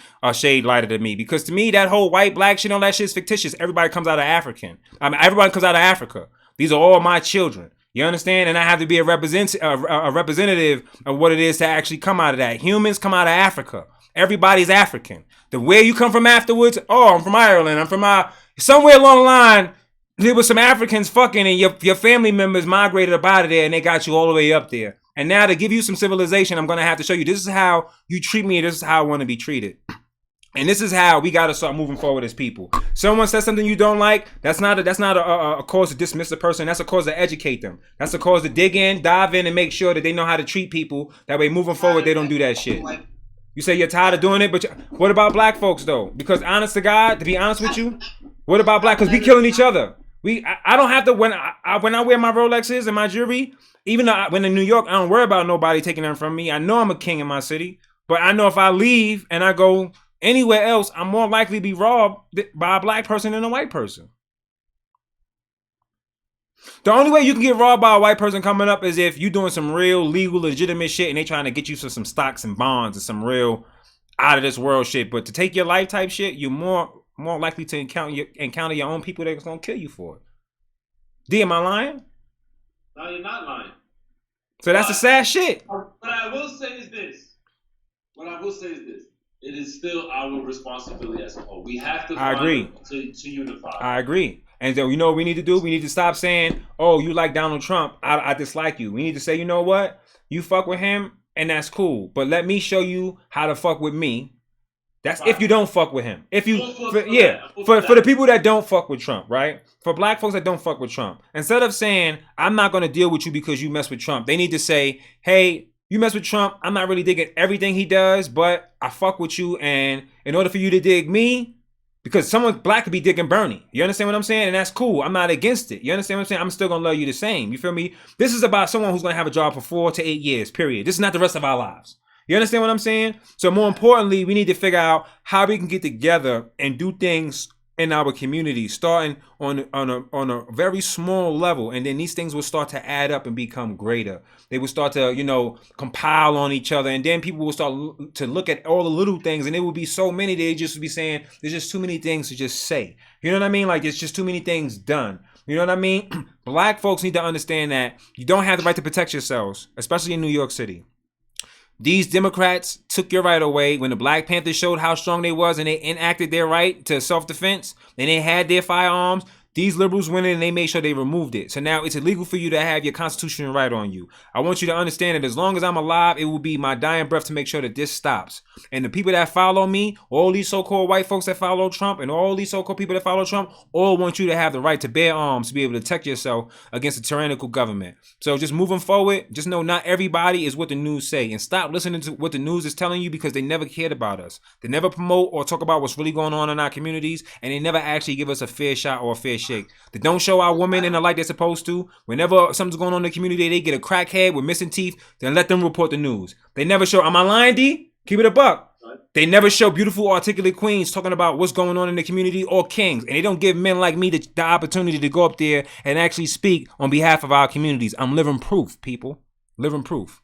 lighter than me. Because to me, that whole white, black shit, all that shit is fictitious. Everybody comes out of everybody comes out of Africa. These are all my children. You understand? And I have to be a representative of what it is to actually come out of that. Humans come out of Africa. Everybody's African. The where you come from afterwards, oh, I'm from Ireland. I'm from somewhere along the line, there was some Africans fucking and your family members migrated up out of there and they got you all the way up there. And now to give you some civilization, I'm going to have to show you this is how you treat me and this is how I want to be treated. And this is how we got to start moving forward as people. Someone says something you don't like, that's not a cause to dismiss the person. That's a cause to educate them. That's a cause to dig in, dive in, and make sure that they know how to treat people. That way, moving forward, they don't do that shit. You say you're tired of doing it, but what about black folks, though? Because honest to God, to be honest with you, what about black? Because we killing each other. I don't have to, when I wear my Rolexes and my jewelry, even though when in New York, I don't worry about nobody taking them from me. I know I'm a king in my city, but I know if I leave and I go anywhere else, I'm more likely to be robbed by a black person than a white person. The only way you can get robbed by a white person coming up is if you're doing some real legal, legitimate shit and they trying to get you to some stocks and bonds and some real out of this world shit. But to take your life type shit, you're more likely to encounter your own people that's gonna kill you for it. D, am I lying? No, you're not lying. So that's a sad shit. What I will say is this. It is still our responsibility as a whole. We have to to unify. I agree. And so you know what we need to do? We need to stop saying, oh, you like Donald Trump, I dislike you. We need to say, you know what? You fuck with him and that's cool. But let me show you how to fuck with me. That's if you don't fuck with him. If you, for the people that don't fuck with Trump, right? For black folks that don't fuck with Trump, instead of saying, I'm not going to deal with you because you mess with Trump, they need to say, hey, you mess with Trump, I'm not really digging everything he does, but I fuck with you. And in order for you to dig me, because someone black could be digging Bernie. You understand what I'm saying? And that's cool. I'm not against it. You understand what I'm saying? I'm still going to love you the same. You feel me? This is about someone who's going to have a job for 4 to 8 years, period. This is not the rest of our lives. You understand what I'm saying? So more importantly, we need to figure out how we can get together and do things in our community, starting on a very small level, and then these things will start to add up and become greater. They will start to, compile on each other, and then people will start to look at all the little things, and it will be so many they just be saying there's just too many things to just say. You know what I mean? Like it's just too many things done. You know what I mean? Black folks need to understand that you don't have the right to protect yourselves, especially in New York City. These Democrats took your right away when the Black Panthers showed how strong they was and they enacted their right to self-defense and they had their firearms. These liberals went in and they made sure they removed it. So now it's illegal for you to have your constitutional right on you. I want you to understand that as long as I'm alive, it will be my dying breath to make sure that this stops. And the people that follow me, all these so-called white folks that follow Trump and all these so-called people that follow Trump, all want you to have the right to bear arms to be able to protect yourself against a tyrannical government. So just moving forward, just know not everybody is what the news say. And stop listening to what the news is telling you because they never cared about us. They never promote or talk about what's really going on in our communities. And they never actually give us a fair shot or a fair shake. They don't show our women in the light they're supposed to. Whenever something's going on in the community, they get a crackhead with missing teeth, then let them report the news. They never show, am I lying, D? Keep it a buck. They never show beautiful, articulate queens talking about what's going on in the community or kings. And they don't give men like me the opportunity to go up there and actually speak on behalf of our communities. I'm living proof, people. Living proof.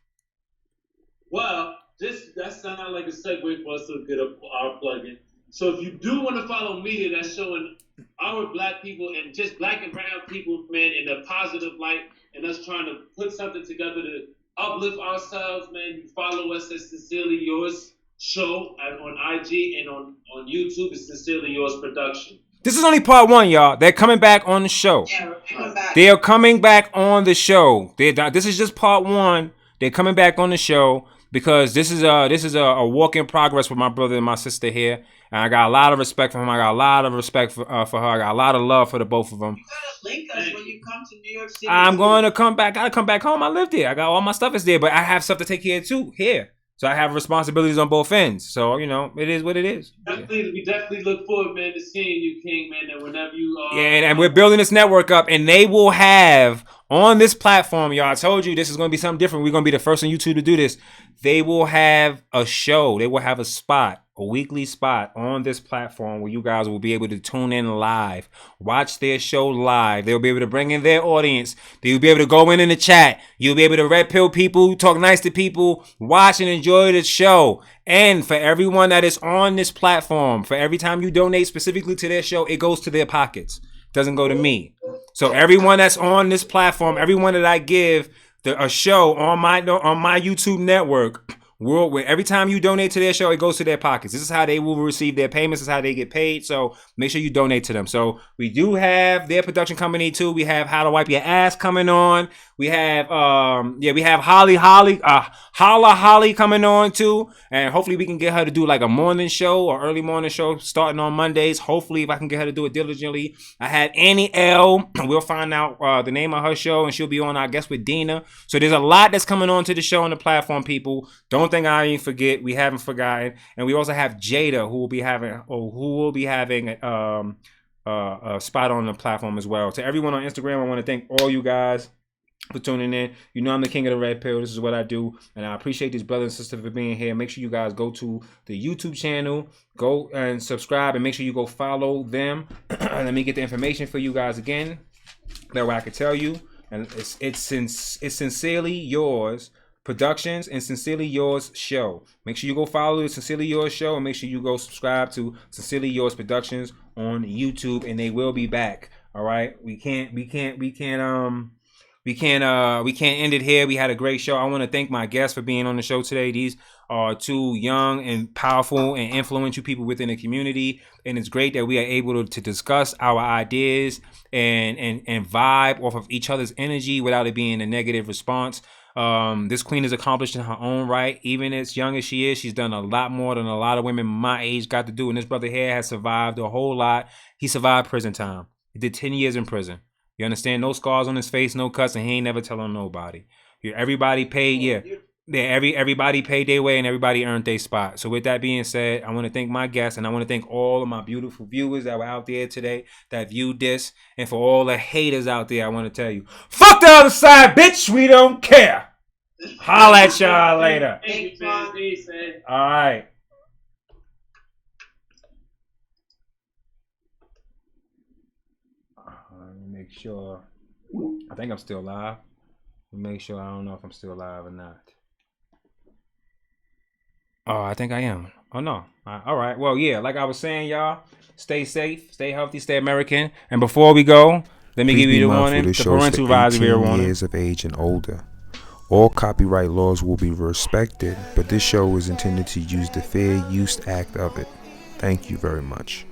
Well, that sounds like a segue for us to get our plug in. So if you do want to follow media that's showing our black people and just black and brown people, man, in a positive light, and us trying to put something together to uplift ourselves, man, you follow us at Sincerely Yours Show on IG and on YouTube. It's Sincerely Yours Production. This is only part one, y'all. They're coming back on the show. Yeah, we're coming back. They are coming back on the show. This is just part one. They're coming back on the show because this is a walk in progress with my brother and my sister here. And I got a lot of respect for him. I got a lot of respect for her. I got a lot of love for the both of them. You gotta link us when you come to New York City. I'm going to come back. Gotta come back home. I live there. I got all my stuff is there, but I have stuff to take care of too here. So I have responsibilities on both ends. So, you know, it is what it is. We definitely look forward, man, to seeing you, King, man, and whenever you and we're building this network up, and they will have on this platform, y'all, I told you this is going to be something different. We're going to be the first on YouTube to do this. They will have a show. They will have a spot, a weekly spot on this platform where you guys will be able to tune in live, watch their show live. They'll be able to bring in their audience. They'll be able to go in the chat. You'll be able to red pill people, talk nice to people, watch and enjoy the show. And for everyone that is on this platform, for every time you donate specifically to their show, it goes to their pockets. It doesn't go to me. So everyone that's on this platform, everyone that I give a show on my YouTube network, every time you donate to their show, it goes to their pockets. This is how they will receive their payments. This is how they get paid. So make sure you donate to them. So we do have their production company too. We have How to Wipe Your Ass coming on. We have we have Holly coming on too. And hopefully we can get her to do like a morning show or early morning show starting on Mondays. Hopefully if I can get her to do it diligently. I had Annie L. We'll find out the name of her show and she'll be on, I guess, with Dina. So there's a lot that's coming on to the show on the platform, people. Don't think I ain't forget. We haven't forgotten. And we also have Jada who will be having a spot on the platform as well. To everyone on Instagram, I want to thank all you guys for tuning in. You know I'm the king of the red pill. This is what I do. And I appreciate these brothers and sisters for being here. Make sure you guys go to the YouTube channel. Go and subscribe and make sure you go follow them. Let me get the information for you guys again. That way I can tell you. And it's Sincerely Yours Productions and Sincerely Yours Show. Make sure you go follow the Sincerely Yours Show and make sure you go subscribe to Sincerely Yours Productions on YouTube, and they will be back. All right. We can't end it here. We had a great show. I want to thank my guests for being on the show today. These are two young and powerful and influential people within the community. And it's great that we are able to discuss our ideas and vibe off of each other's energy without it being a negative response. This queen is accomplished in her own right. Even as young as she is, she's done a lot more than a lot of women my age got to do. And this brother here has survived a whole lot. He survived prison time. He did 10 years in prison. You understand? No scars on his face, no cuts, and he ain't never telling nobody. Everybody paid, everybody paid their way and everybody earned their spot. So with that being said, I want to thank my guests and I want to thank all of my beautiful viewers that were out there today that viewed this. And for all the haters out there, I want to tell you, fuck the other side, bitch. We don't care. Holla at y'all later. Thank you, man. Peace, man. All right. Make sure. I think I'm still live. Make sure. I don't know if I'm still live or not. Oh, I think I am. Oh no. All right. Well, yeah. Like I was saying, y'all, stay safe, stay healthy, stay American. And before we go, let me give you the warning: the parental advisory warning. Years of age and older. All copyright laws will be respected, but this show is intended to use the Fair Use Act of it. Thank you very much.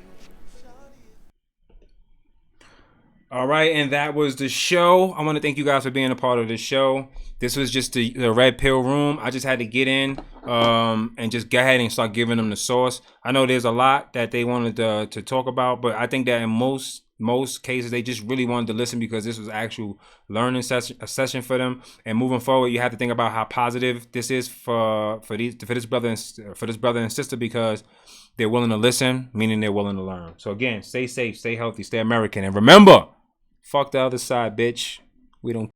All right, and that was the show. I want to thank you guys for being a part of the show. This was just the Red Pill Room. I just had to get in and just go ahead and start giving them the sauce. I know there's a lot that they wanted to talk about, but I think that in most cases they just really wanted to listen because this was actual learning session for them. And moving forward, you have to think about how positive this is for this brother and sister because they're willing to listen, meaning they're willing to learn. So again, stay safe, stay healthy, stay American, and remember, fuck the other side, bitch. We don't